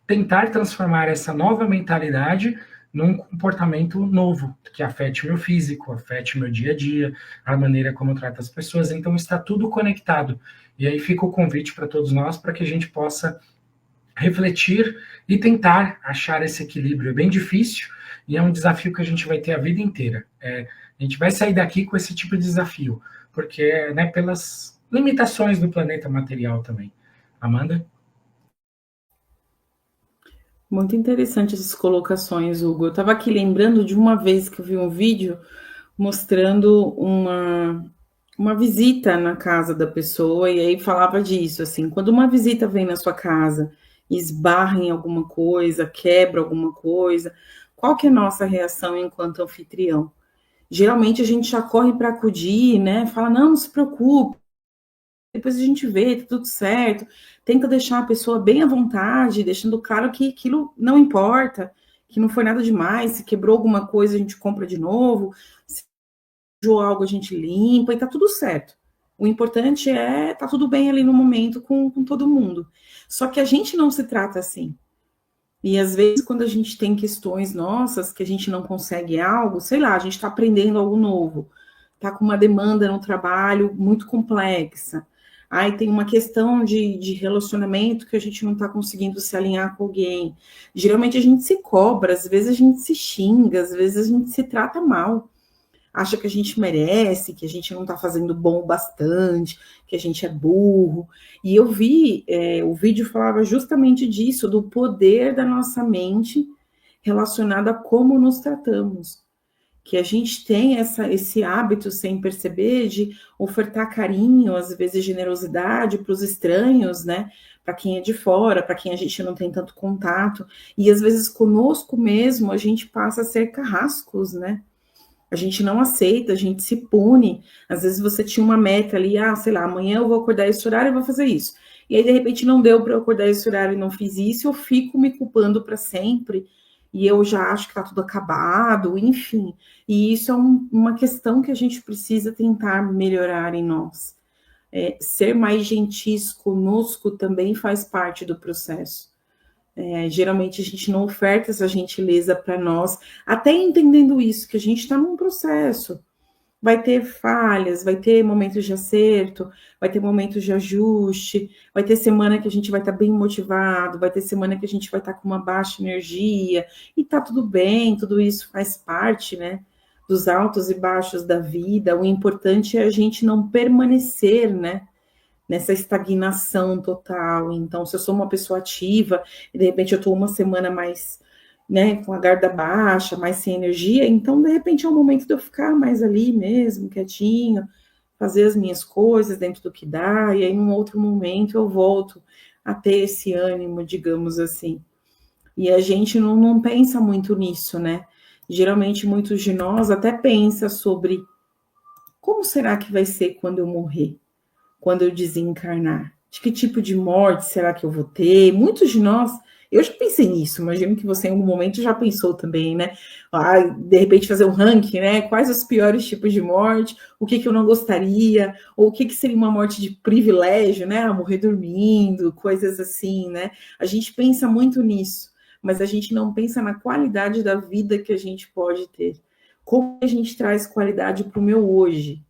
tentar transformar essa nova mentalidade num comportamento novo, que afete o meu físico, afete o meu dia a dia, a maneira como eu trato as pessoas. Então está tudo conectado. E aí fica o convite para todos nós para que a gente possa refletir e tentar achar esse equilíbrio. É bem difícil e é um desafio que a gente vai ter a vida inteira. A gente vai sair daqui com esse tipo de desafio, porque, né, pelas limitações do planeta material também. Amanda? Muito interessante essas colocações, Hugo. Eu estava aqui lembrando de uma vez que eu vi um vídeo mostrando uma visita na casa da pessoa, e aí falava disso, assim, quando uma visita vem na sua casa, esbarra em alguma coisa, quebra alguma coisa, qual que é a nossa reação enquanto anfitrião? Geralmente a gente já corre para acudir, né? Fala, não se preocupe, depois a gente vê, tá tudo certo. Tenta deixar a pessoa bem à vontade, deixando claro que aquilo não importa, que não foi nada demais, se quebrou alguma coisa a gente compra de novo, se sujou algo a gente limpa e tá tudo certo. O importante é tá tudo bem ali no momento com todo mundo. Só que a gente não se trata assim. E às vezes, quando a gente tem questões nossas, que a gente não consegue algo, sei lá, a gente está aprendendo algo novo, está com uma demanda no trabalho muito complexa. Aí tem uma questão de relacionamento que a gente não está conseguindo se alinhar com alguém. Geralmente a gente se cobra, às vezes a gente se xinga, às vezes a gente se trata mal. Acha que a gente merece, que a gente não está fazendo bom o bastante, que a gente é burro. E eu vi, o vídeo falava justamente disso, do poder da nossa mente relacionado a como nos tratamos. Que a gente tem esse hábito, sem perceber, de ofertar carinho, às vezes generosidade para os estranhos, né? Para quem é de fora, para quem a gente não tem tanto contato. E às vezes conosco mesmo a gente passa a ser carrascos, né? A gente não aceita, a gente se pune. Às vezes você tinha uma meta ali, sei lá, amanhã eu vou acordar esse horário e vou fazer isso. E aí, de repente, não deu para eu acordar esse horário e não fiz isso, eu fico me culpando para sempre. E eu já acho que está tudo acabado, enfim. E isso é uma questão que a gente precisa tentar melhorar em nós. Ser mais gentis conosco também faz parte do processo. Geralmente a gente não oferta essa gentileza para nós, até entendendo isso, que a gente está num processo. Vai ter falhas, vai ter momentos de acerto, vai ter momentos de ajuste, vai ter semana que a gente vai estar bem motivado, vai ter semana que a gente vai estar com uma baixa energia, e tá tudo bem, tudo isso faz parte, né, dos altos e baixos da vida. O importante é a gente não permanecer, né, nessa estagnação total. Então, se eu sou uma pessoa ativa e de repente eu estou uma semana mais, né, com a guarda baixa, mais sem energia, então de repente é o momento de eu ficar mais ali mesmo, quietinho, fazer as minhas coisas dentro do que dá, e aí em um outro momento eu volto a ter esse ânimo, digamos assim. E a gente não pensa muito nisso, né? Geralmente muitos de nós até pensa sobre como será que vai ser quando eu morrer? Quando eu desencarnar? De que tipo de morte será que eu vou ter? Muitos de nós, eu já pensei nisso, imagino que você em algum momento já pensou também, né? De repente fazer um ranking, né? Quais os piores tipos de morte, o que eu não gostaria, ou o que seria uma morte de privilégio, né? Morrer dormindo, coisas assim, né? A gente pensa muito nisso, mas a gente não pensa na qualidade da vida que a gente pode ter. Como a gente traz qualidade para o meu hoje?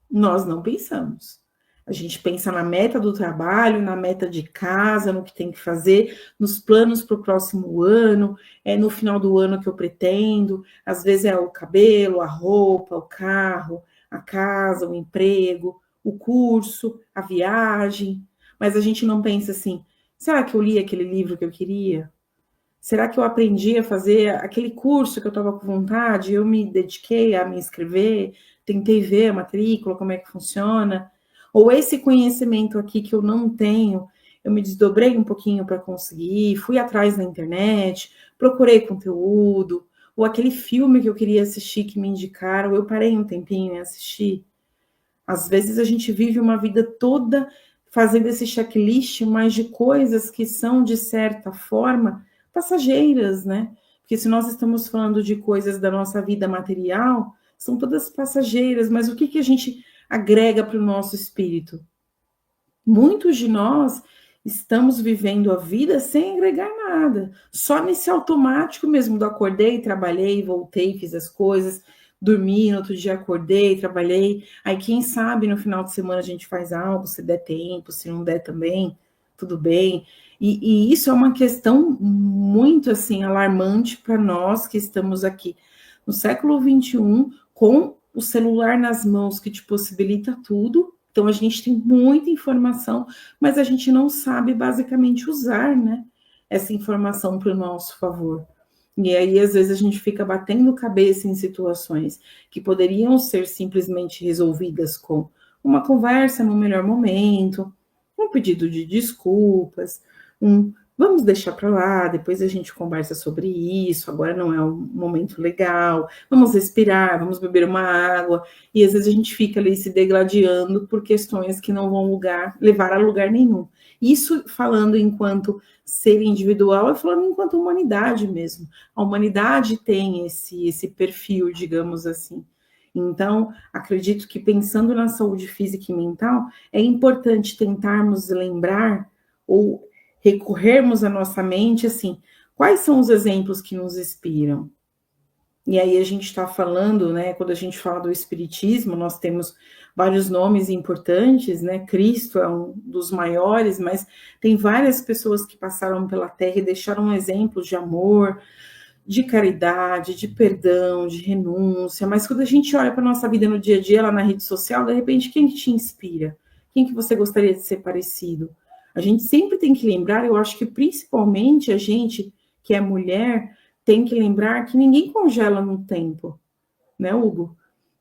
Nós não pensamos. A gente pensa na meta do trabalho, na meta de casa, no que tem que fazer, nos planos para o próximo ano, no final do ano que eu pretendo. Às vezes é o cabelo, a roupa, o carro, a casa, o emprego, o curso, a viagem. Mas a gente não pensa assim, será que eu li aquele livro que eu queria? Será que eu aprendi a fazer aquele curso que eu estava com vontade? Eu me dediquei a me inscrever, tentei ver a matrícula, como é que funciona? Ou esse conhecimento aqui que eu não tenho, eu me desdobrei um pouquinho para conseguir, fui atrás na internet, procurei conteúdo, ou aquele filme que eu queria assistir que me indicaram, eu parei um tempinho e assisti. Às vezes a gente vive uma vida toda fazendo esse checklist, mas de coisas que são, de certa forma, passageiras, né? Porque se nós estamos falando de coisas da nossa vida material, são todas passageiras, mas o que, que a gente agrega para o nosso espírito? Muitos de nós estamos vivendo a vida sem agregar nada, só nesse automático mesmo do acordei, trabalhei, voltei, fiz as coisas, dormi, no outro dia acordei, trabalhei, aí quem sabe no final de semana a gente faz algo, se der tempo, se não der também, tudo bem. E isso é uma questão muito assim alarmante para nós que estamos aqui no século XXI, com o celular nas mãos que te possibilita tudo. Então a gente tem muita informação, mas a gente não sabe basicamente usar, né, essa informação para o nosso favor. E aí, às vezes, a gente fica batendo cabeça em situações que poderiam ser simplesmente resolvidas com uma conversa no melhor momento, um pedido de desculpas, vamos deixar para lá, depois a gente conversa sobre isso, agora não é um momento legal, vamos respirar, vamos beber uma água, e às vezes a gente fica ali se degladiando por questões que não vão levar a lugar nenhum. Isso falando enquanto ser individual, e falando enquanto humanidade mesmo. A humanidade tem esse perfil, digamos assim. Então, acredito que pensando na saúde física e mental, é importante tentarmos lembrar ou recorrermos à nossa mente, assim, quais são os exemplos que nos inspiram? E aí a gente está falando, né, quando a gente fala do espiritismo, nós temos vários nomes importantes, né, Cristo é um dos maiores, mas tem várias pessoas que passaram pela Terra e deixaram exemplos de amor, de caridade, de perdão, de renúncia, mas quando a gente olha para a nossa vida no dia a dia, lá na rede social, de repente, quem que te inspira? Quem que você gostaria de ser parecido? A gente sempre tem que lembrar, eu acho que principalmente a gente que é mulher, tem que lembrar que ninguém congela no tempo, né, Hugo?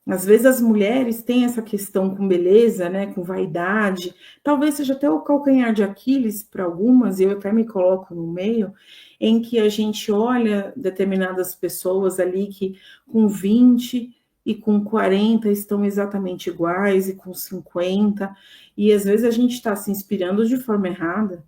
Às vezes as mulheres têm essa questão com beleza, né, com vaidade, talvez seja até o calcanhar de Aquiles para algumas, e eu até me coloco no meio, em que a gente olha determinadas pessoas ali que com 20 e com 40 estão exatamente iguais, e com 50, e às vezes a gente está se inspirando de forma errada.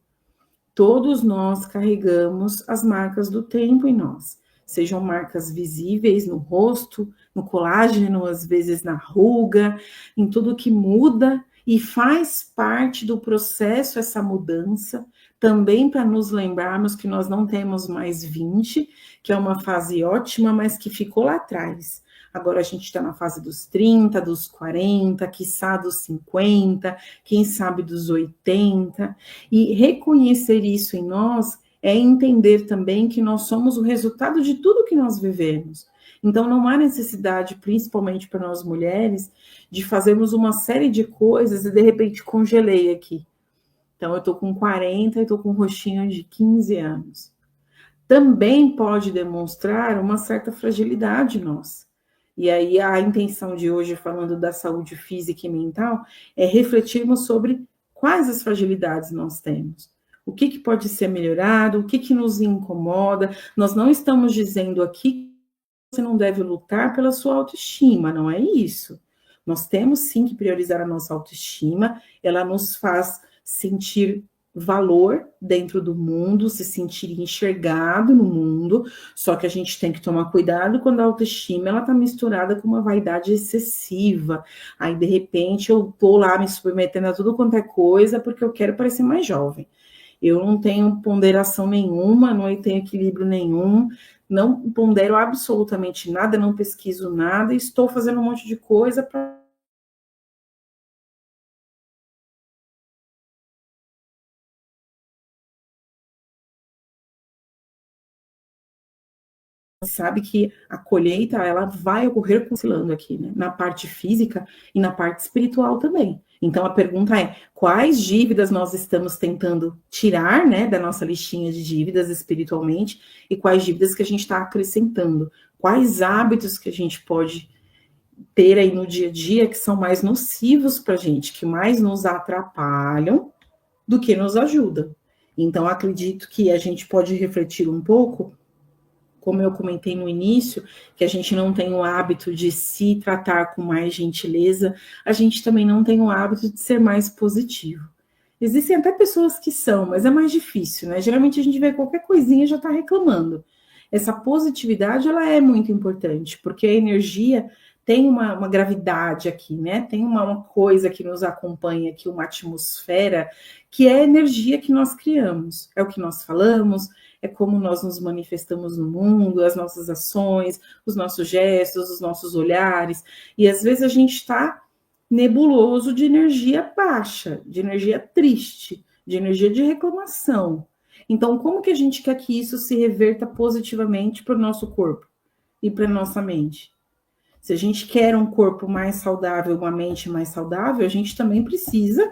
Todos nós carregamos as marcas do tempo em nós, sejam marcas visíveis no rosto, no colágeno, às vezes na ruga, em tudo que muda, e faz parte do processo essa mudança, também para nos lembrarmos que nós não temos mais 20, que é uma fase ótima, mas que ficou lá atrás. Agora a gente está na fase dos 30, dos 40, quiçá dos 50, quem sabe dos 80, e reconhecer isso em nós é entender também que nós somos o resultado de tudo que nós vivemos. Então, não há necessidade, principalmente para nós mulheres, de fazermos uma série de coisas e, de repente, congelei aqui. Então, eu estou com 40 e estou com um rostinho de 15 anos. Também pode demonstrar uma certa fragilidade nossa. E aí, a intenção de hoje, falando da saúde física e mental, é refletirmos sobre quais as fragilidades nós temos. O que pode ser melhorado, o que nos incomoda. Nós não estamos dizendo aqui que você não deve lutar pela sua autoestima, não é isso. Nós temos sim que priorizar a nossa autoestima, ela nos faz sentir valor dentro do mundo, se sentir enxergado no mundo, só que a gente tem que tomar cuidado quando a autoestima ela tá misturada com uma vaidade excessiva. Aí, de repente, eu tô lá me submetendo a tudo quanto é coisa porque eu quero parecer mais jovem. Eu não tenho ponderação nenhuma, não tenho equilíbrio nenhum, não pondero absolutamente nada, não pesquiso nada, estou fazendo um monte de coisa para sabe que a colheita, ela vai ocorrer oscilando aqui, né? Na parte física e na parte espiritual também. Então, a pergunta é, quais dívidas nós estamos tentando tirar, né, da nossa listinha de dívidas espiritualmente, e quais dívidas que a gente está acrescentando? Quais hábitos que a gente pode ter aí no dia a dia que são mais nocivos para a gente, que mais nos atrapalham do que nos ajudam? Então, acredito que a gente pode refletir um pouco, como eu comentei no início, que a gente não tem o hábito de se tratar com mais gentileza, a gente também não tem o hábito de ser mais positivo. Existem até pessoas que são, mas é mais difícil, né? Geralmente a gente vê qualquer coisinha e já está reclamando. Essa positividade, ela é muito importante, porque a energia tem uma gravidade aqui, né? Tem uma coisa que nos acompanha aqui, uma atmosfera, que é a energia que nós criamos. É o que nós falamos, é como nós nos manifestamos no mundo, as nossas ações, os nossos gestos, os nossos olhares, e às vezes a gente está nebuloso de energia baixa, de energia triste, de energia de reclamação. Então, como que a gente quer que isso se reverta positivamente para o nosso corpo e para a nossa mente? Se a gente quer um corpo mais saudável, uma mente mais saudável, a gente também precisa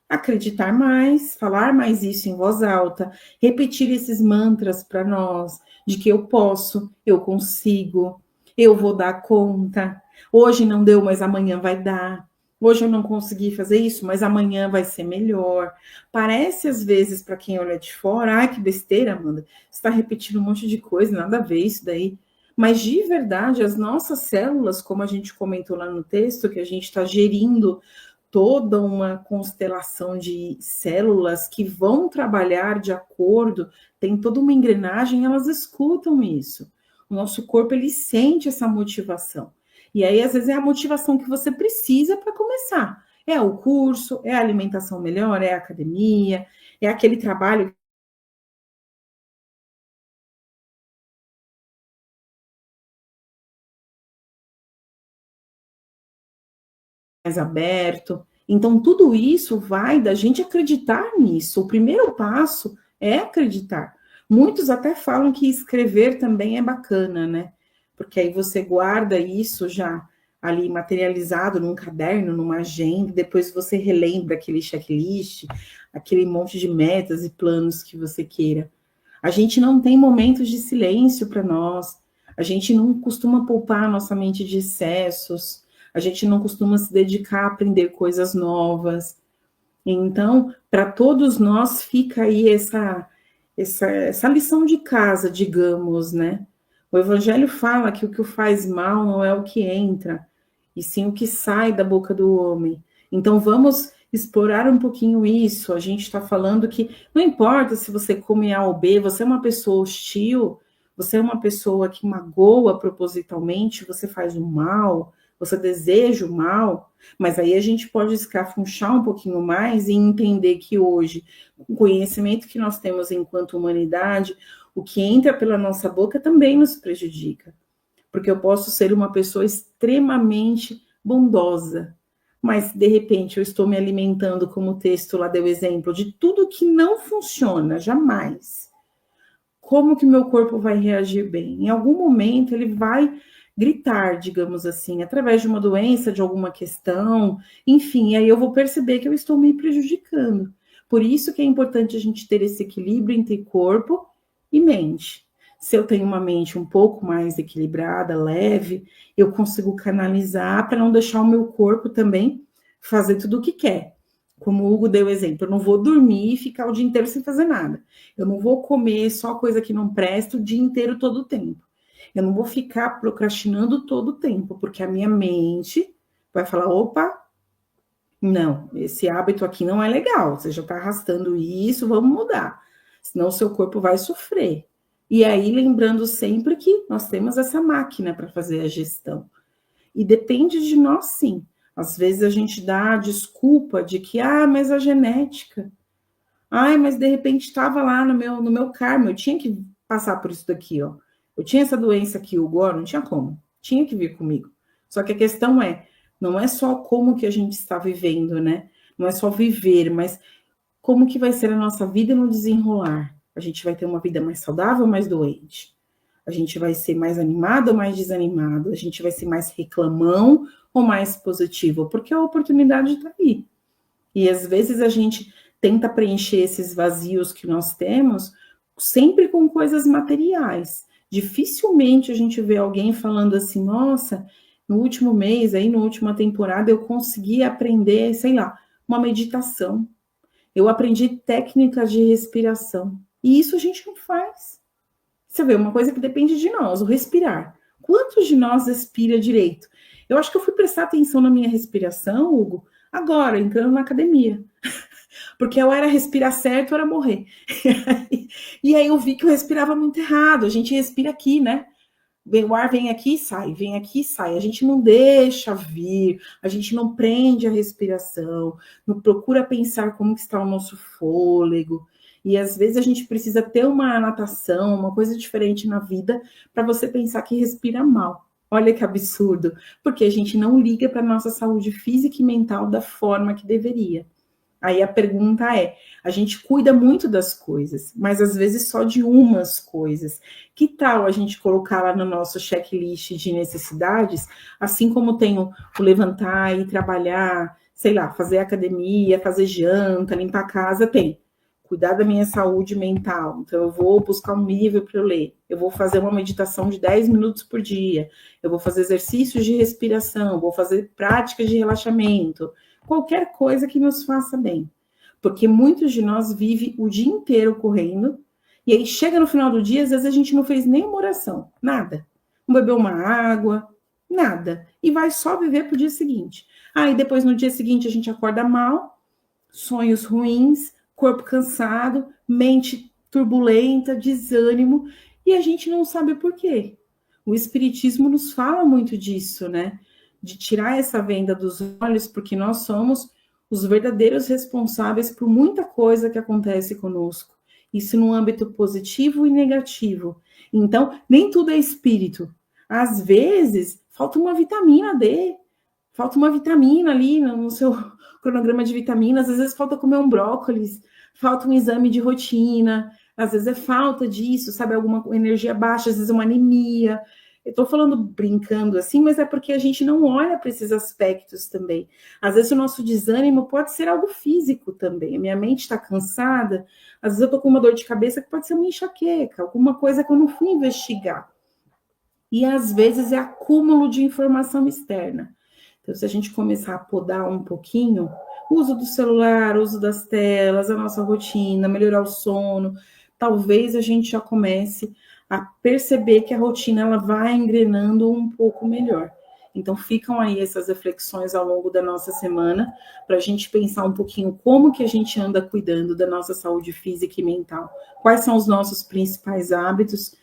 acreditar mais, falar mais isso em voz alta, repetir esses mantras para nós, de que eu posso, eu consigo, eu vou dar conta. Hoje não deu, mas amanhã vai dar. Hoje eu não consegui fazer isso, mas amanhã vai ser melhor. Parece às vezes para quem olha de fora, ai que besteira, Amanda, você está repetindo um monte de coisa, nada a ver isso daí. Mas de verdade, as nossas células, como a gente comentou lá no texto, que a gente está gerindo toda uma constelação de células que vão trabalhar de acordo, tem toda uma engrenagem, elas escutam isso. O nosso corpo, ele sente essa motivação. E aí, às vezes, é a motivação que você precisa para começar. É o curso, é a alimentação melhor, é a academia, é aquele trabalho mais aberto. Então, tudo isso vai da gente acreditar nisso. O primeiro passo é acreditar. Muitos até falam que escrever também é bacana, né? Porque aí você guarda isso já ali materializado num caderno, numa agenda, depois você relembra aquele checklist, aquele monte de metas e planos que você queira. A gente não tem momentos de silêncio para nós, a gente não costuma poupar a nossa mente de excessos, a gente não costuma se dedicar a aprender coisas novas. Então, para todos nós fica aí essa lição de casa, digamos, né? O Evangelho fala que o que faz mal não é o que entra, e sim o que sai da boca do homem. Então, vamos explorar um pouquinho isso. A gente está falando que não importa se você come A ou B, você é uma pessoa hostil, você é uma pessoa que magoa propositalmente, você faz o mal, você deseja o mal, mas aí a gente pode escafunchar um pouquinho mais e entender que hoje, com o conhecimento que nós temos enquanto humanidade, o que entra pela nossa boca também nos prejudica. Porque eu posso ser uma pessoa extremamente bondosa, mas de repente eu estou me alimentando, como o texto lá deu exemplo, de tudo que não funciona, jamais. Como que meu corpo vai reagir bem? Em algum momento ele vai gritar, digamos assim, através de uma doença, de alguma questão, enfim, e aí eu vou perceber que eu estou me prejudicando. Por isso que é importante a gente ter esse equilíbrio entre corpo e mente. Se eu tenho uma mente um pouco mais equilibrada, leve, eu consigo canalizar para não deixar o meu corpo também fazer tudo o que quer. Como o Hugo deu exemplo, eu não vou dormir e ficar o dia inteiro sem fazer nada. Eu não vou comer só coisa que não presta o dia inteiro, todo o tempo. Eu não vou ficar procrastinando todo o tempo, porque a minha mente vai falar, opa, não, esse hábito aqui não é legal, você já está arrastando isso, vamos mudar. Senão o seu corpo vai sofrer. E aí, lembrando sempre que nós temos essa máquina para fazer a gestão. E depende de nós, sim. Às vezes a gente dá a desculpa de que, mas a genética. Mas de repente estava lá no meu karma, eu tinha que passar por isso daqui, ó. Eu tinha essa doença aqui, o Gor, não tinha como. Tinha que vir comigo. Só que a questão não é só como que a gente está vivendo, né? Não é só viver, mas como que vai ser a nossa vida no desenrolar. A gente vai ter uma vida mais saudável ou mais doente? A gente vai ser mais animado ou mais desanimado? A gente vai ser mais reclamão ou mais positivo? Porque a oportunidade está aí. E às vezes a gente tenta preencher esses vazios que nós temos sempre com coisas materiais. Dificilmente a gente vê alguém falando assim, nossa, no último mês, aí na última temporada, eu consegui aprender, sei lá, uma meditação. Eu aprendi técnicas de respiração. E isso a gente não faz. Você vê, uma coisa que depende de nós, o respirar. Quantos de nós respira direito? Eu acho que eu fui prestar atenção na minha respiração, Hugo, agora, entrando na academia. Porque eu era respirar certo, ou era morrer. E aí eu vi que eu respirava muito errado. A gente respira aqui, né? O ar vem aqui e sai. A gente não deixa vir, a gente não prende a respiração, não procura pensar como que está o nosso fôlego. E às vezes a gente precisa ter uma natação, uma coisa diferente na vida, para você pensar que respira mal. Olha que absurdo, porque a gente não liga para a nossa saúde física e mental da forma que deveria. Aí a pergunta é, a gente cuida muito das coisas, mas às vezes só de umas coisas. Que tal a gente colocar lá no nosso checklist de necessidades, assim como tem o levantar e trabalhar, sei lá, fazer academia, fazer janta, limpar a casa, tem. Cuidar da minha saúde mental. Então, eu vou buscar um livro para eu ler. Eu vou fazer uma meditação de 10 minutos por dia. Eu vou fazer exercícios de respiração. Vou fazer práticas de relaxamento. Qualquer coisa que nos faça bem. Porque muitos de nós vivem o dia inteiro correndo. E aí, chega no final do dia, às vezes a gente não fez nenhuma oração. Nada. Não bebeu uma água. Nada. E vai só viver para o dia seguinte. Aí, depois, no dia seguinte, a gente acorda mal. Sonhos ruins. Corpo cansado, mente turbulenta, desânimo, e a gente não sabe por quê. O Espiritismo nos fala muito disso, né? De tirar essa venda dos olhos, porque nós somos os verdadeiros responsáveis por muita coisa que acontece conosco. Isso no âmbito positivo e negativo. Então, nem tudo é espírito. Às vezes, falta uma vitamina D, falta uma vitamina ali no seu cronograma de vitaminas, às vezes falta comer um brócolis, falta um exame de rotina, às vezes é falta disso, sabe, alguma energia baixa, às vezes é uma anemia. Eu estou falando brincando assim, mas é porque a gente não olha para esses aspectos também. Às vezes o nosso desânimo pode ser algo físico também. A minha mente está cansada, às vezes eu estou com uma dor de cabeça que pode ser uma enxaqueca, alguma coisa que eu não fui investigar. E às vezes é acúmulo de informação externa. Então, se a gente começar a podar um pouquinho, o uso do celular, o uso das telas, a nossa rotina, melhorar o sono, talvez a gente já comece a perceber que a rotina ela vai engrenando um pouco melhor. Então, ficam aí essas reflexões ao longo da nossa semana, para a gente pensar um pouquinho como que a gente anda cuidando da nossa saúde física e mental, quais são os nossos principais hábitos,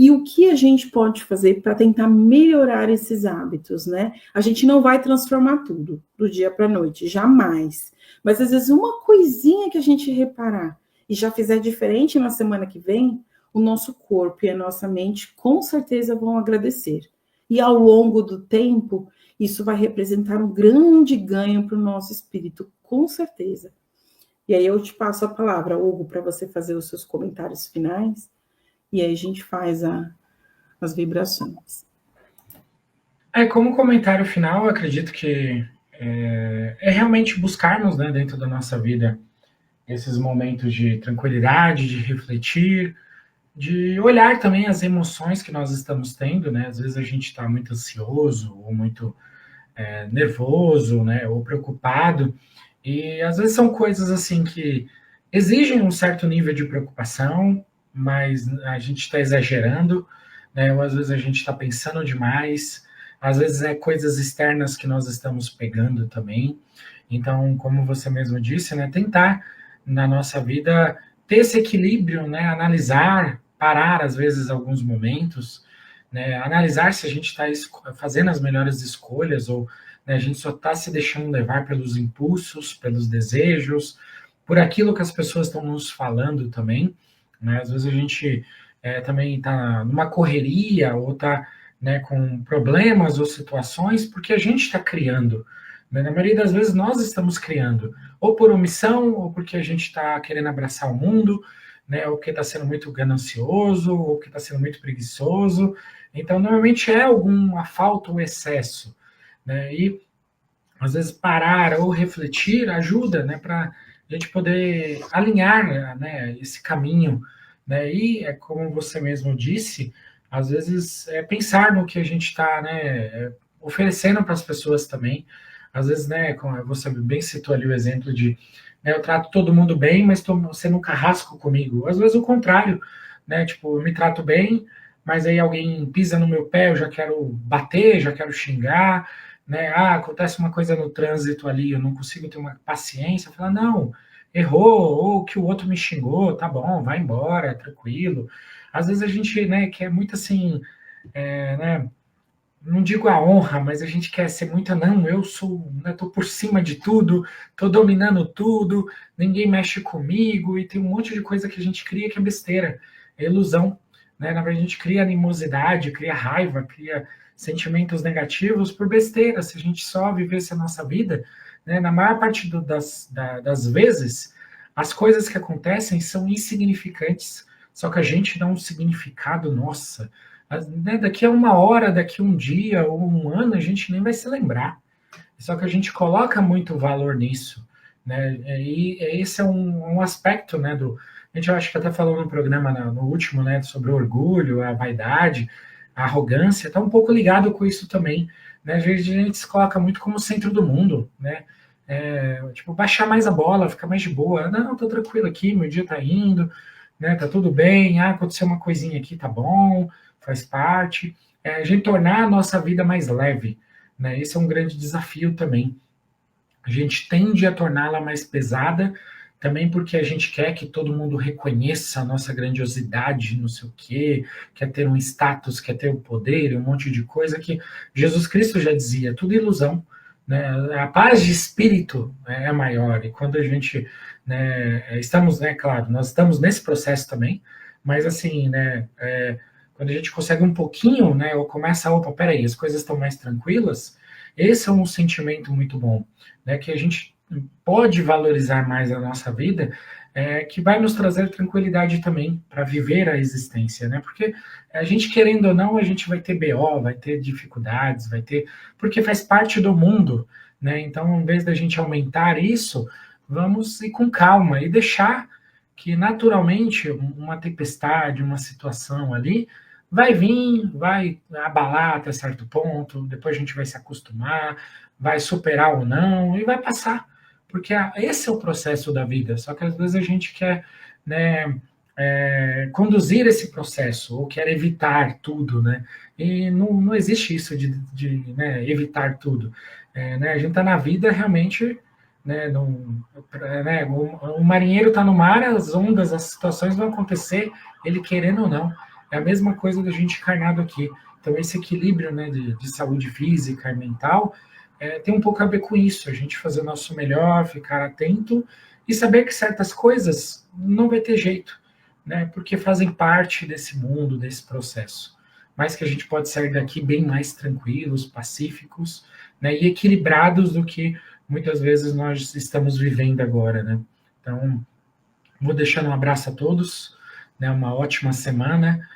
e o que a gente pode fazer para tentar melhorar esses hábitos, né? A gente não vai transformar tudo do dia para a noite, jamais. Mas às vezes uma coisinha que a gente reparar e já fizer diferente na semana que vem, o nosso corpo e a nossa mente com certeza vão agradecer. E ao longo do tempo, isso vai representar um grande ganho para o nosso espírito, com certeza. E aí eu te passo a palavra, Hugo, para você fazer os seus comentários finais. E aí a gente faz as vibrações. Como comentário final, eu acredito que é realmente buscarmos, né, dentro da nossa vida esses momentos de tranquilidade, de refletir, de olhar também as emoções que nós estamos tendo, né? Às vezes a gente está muito ansioso ou muito nervoso, né, ou preocupado, e às vezes são coisas assim que exigem um certo nível de preocupação, mas a gente está exagerando, né? Ou às vezes a gente está pensando demais, às vezes é coisas externas que nós estamos pegando também. Então, como você mesmo disse, né, tentar na nossa vida ter esse equilíbrio, né, analisar, parar às vezes alguns momentos, né, analisar se a gente está fazendo as melhores escolhas ou, né, a gente só está se deixando levar pelos impulsos, pelos desejos, por aquilo que as pessoas estão nos falando também. Né? Às vezes a gente também está numa correria ou está, né, com problemas ou situações porque a gente está criando. Né? Na maioria das vezes nós estamos criando, ou por omissão, ou porque a gente está querendo abraçar o mundo, né, ou porque está sendo muito ganancioso, ou porque está sendo muito preguiçoso. Então, normalmente é alguma falta ou excesso, né? E às vezes parar ou refletir ajuda, né, para a gente poder alinhar, né, esse caminho, né? E é como você mesmo disse, às vezes é pensar no que a gente está, né, oferecendo para as pessoas também. Às vezes, né, como você bem citou ali o exemplo de, né, eu trato todo mundo bem, mas estou sendo um carrasco comigo. Às vezes o contrário, né? Tipo, eu me trato bem, mas aí alguém pisa no meu pé, eu já quero bater, já quero xingar, né? Ah, acontece uma coisa no trânsito ali, eu não consigo ter uma paciência, falar, não, errou, ou que o outro me xingou, tá bom, vai embora, tranquilo. Às vezes a gente, né, quer muito assim, né, não digo a honra, mas a gente quer ser muito, não, eu sou, né, tô por cima de tudo, tô dominando tudo, ninguém mexe comigo, e tem um monte de coisa que a gente cria que é besteira, é ilusão, né? Na verdade, a gente cria animosidade, cria raiva, cria sentimentos negativos por besteira. Se a gente só vivesse a nossa vida, né, na maior parte das vezes, as coisas que acontecem são insignificantes, só que a gente dá um significado, nossa, né, daqui a uma hora, daqui a um dia ou um ano, a gente nem vai se lembrar. Só que a gente coloca muito valor nisso, né? E esse é um aspecto, né, do... A gente acho que até falou no programa, no último, né, sobre o orgulho, a vaidade, a arrogância, está um pouco ligado com isso também, né? Às vezes a gente se coloca muito como centro do mundo, né? Tipo, baixar mais a bola, ficar mais de boa. Não, tô tranquilo aqui, meu dia tá indo, né? Tá tudo bem. Ah, aconteceu uma coisinha aqui, tá bom, faz parte. A gente tornar a nossa vida mais leve, né? Esse é um grande desafio também. A gente tende a torná-la mais pesada, também porque a gente quer que todo mundo reconheça a nossa grandiosidade, não sei o quê, quer ter um status, quer ter o poder, um monte de coisa que Jesus Cristo já dizia, tudo ilusão. Né? A paz de espírito, né, é maior, e quando a gente, né, estamos, né, claro, nós estamos nesse processo também, mas assim, né, quando a gente consegue um pouquinho, né, ou começa, opa, peraí, as coisas estão mais tranquilas, esse é um sentimento muito bom, né, que a gente pode valorizar mais a nossa vida, que vai nos trazer tranquilidade também para viver a existência, né? Porque a gente, querendo ou não, a gente vai ter BO, vai ter dificuldades, vai ter... Porque faz parte do mundo, né? Então, em vez da gente aumentar isso, vamos ir com calma e deixar que, naturalmente, uma tempestade, uma situação ali, vai vir, vai abalar até certo ponto, depois a gente vai se acostumar, vai superar ou não, e vai passar. Porque esse é o processo da vida, só que às vezes a gente quer, né, conduzir esse processo, ou quer evitar tudo, né? E não existe isso de né, evitar tudo. Né, a gente está na vida realmente, né, né, o marinheiro está no mar, as ondas, as situações vão acontecer, ele querendo ou não. É a mesma coisa da gente encarnado aqui. Então, esse equilíbrio, né, de saúde física e mental tem um pouco a ver com isso, a gente fazer o nosso melhor, ficar atento e saber que certas coisas não vai ter jeito, né, porque fazem parte desse mundo, desse processo. Mas que a gente pode sair daqui bem mais tranquilos, pacíficos, né, e equilibrados do que muitas vezes nós estamos vivendo agora, né. Então, vou deixando um abraço a todos, né, uma ótima semana,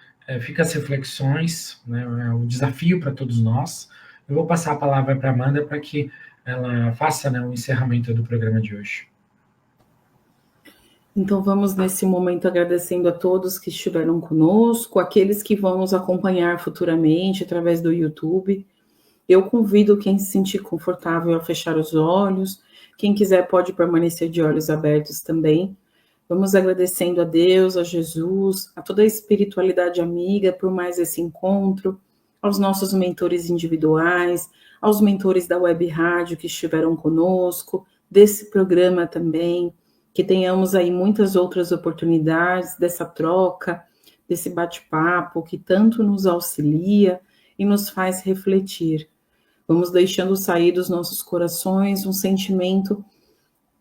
fica as reflexões, né, o desafio para todos nós. Eu vou passar a palavra para a Amanda para que ela faça, né, o encerramento do programa de hoje. Então vamos nesse momento agradecendo a todos que estiveram conosco, aqueles que vão nos acompanhar futuramente através do YouTube. Eu convido quem se sentir confortável a fechar os olhos, quem quiser pode permanecer de olhos abertos também. Vamos agradecendo a Deus, a Jesus, a toda a espiritualidade amiga por mais esse encontro, aos nossos mentores individuais, aos mentores da Web Rádio que estiveram conosco, desse programa também, que tenhamos aí muitas outras oportunidades dessa troca, desse bate-papo que tanto nos auxilia e nos faz refletir. Vamos deixando sair dos nossos corações um sentimento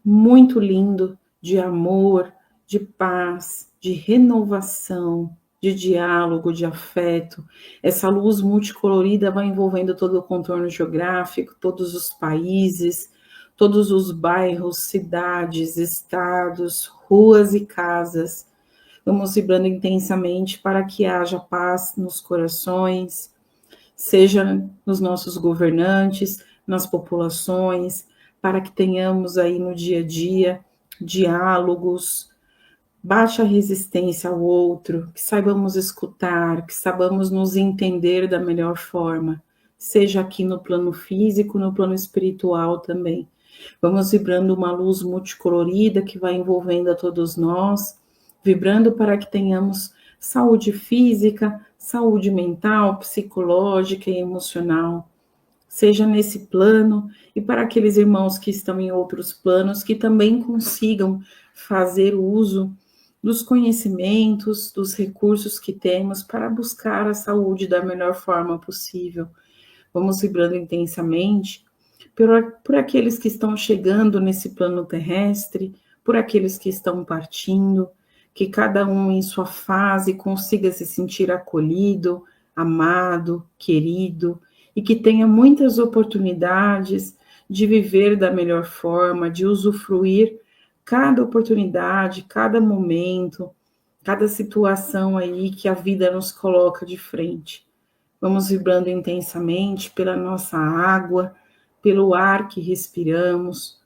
muito lindo de amor, de paz, de renovação, de diálogo, de afeto. Essa luz multicolorida vai envolvendo todo o contorno geográfico, todos os países, todos os bairros, cidades, estados, ruas e casas. Vamos vibrando intensamente para que haja paz nos corações, seja nos nossos governantes, nas populações, para que tenhamos aí no dia a dia diálogos, baixa resistência ao outro, que saibamos escutar, que saibamos nos entender da melhor forma, seja aqui no plano físico, no plano espiritual também. Vamos vibrando uma luz multicolorida que vai envolvendo a todos nós, vibrando para que tenhamos saúde física, saúde mental, psicológica e emocional, seja nesse plano, e para aqueles irmãos que estão em outros planos, que também consigam fazer uso dos conhecimentos, dos recursos que temos para buscar a saúde da melhor forma possível. Vamos vibrando intensamente por aqueles que estão chegando nesse plano terrestre, por aqueles que estão partindo, que cada um em sua fase consiga se sentir acolhido, amado, querido, e que tenha muitas oportunidades de viver da melhor forma, de usufruir cada oportunidade, cada momento, cada situação aí que a vida nos coloca de frente. Vamos vibrando intensamente pela nossa água, pelo ar que respiramos,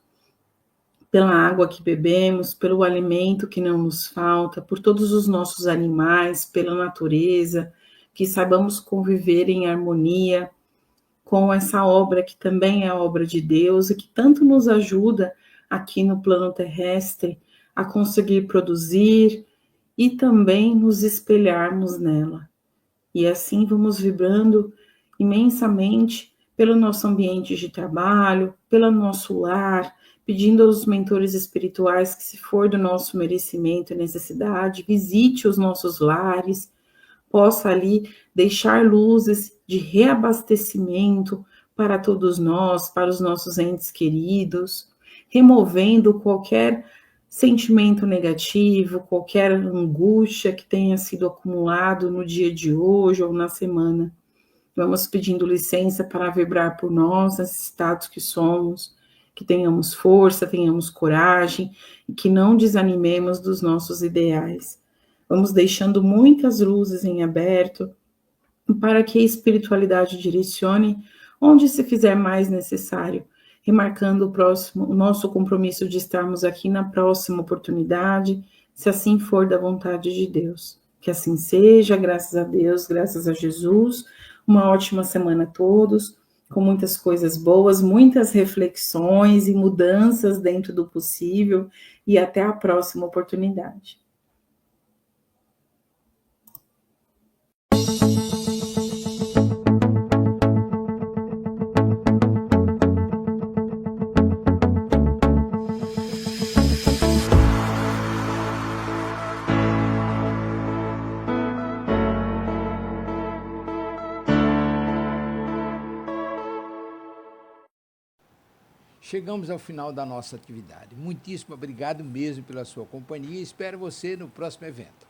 pela água que bebemos, pelo alimento que não nos falta, por todos os nossos animais, pela natureza, que saibamos conviver em harmonia com essa obra que também é a obra de Deus e que tanto nos ajuda aqui no plano terrestre a conseguir produzir e também nos espelharmos nela. E assim vamos vibrando imensamente pelo nosso ambiente de trabalho, pelo nosso lar, pedindo aos mentores espirituais que, se for do nosso merecimento e necessidade, visite os nossos lares, possa ali deixar luzes de reabastecimento para todos nós, para os nossos entes queridos, removendo qualquer sentimento negativo, qualquer angústia que tenha sido acumulado no dia de hoje ou na semana. Vamos pedindo licença para vibrar por nós, necessitados que somos, que tenhamos força, tenhamos coragem e que não desanimemos dos nossos ideais. Vamos deixando muitas luzes em aberto para que a espiritualidade direcione onde se fizer mais necessário, remarcando o nosso compromisso de estarmos aqui na próxima oportunidade, se assim for da vontade de Deus. Que assim seja, graças a Deus, graças a Jesus. Uma ótima semana a todos, com muitas coisas boas, muitas reflexões e mudanças dentro do possível, e até a próxima oportunidade. Chegamos ao final da nossa atividade. Muitíssimo obrigado mesmo pela sua companhia e espero você no próximo evento.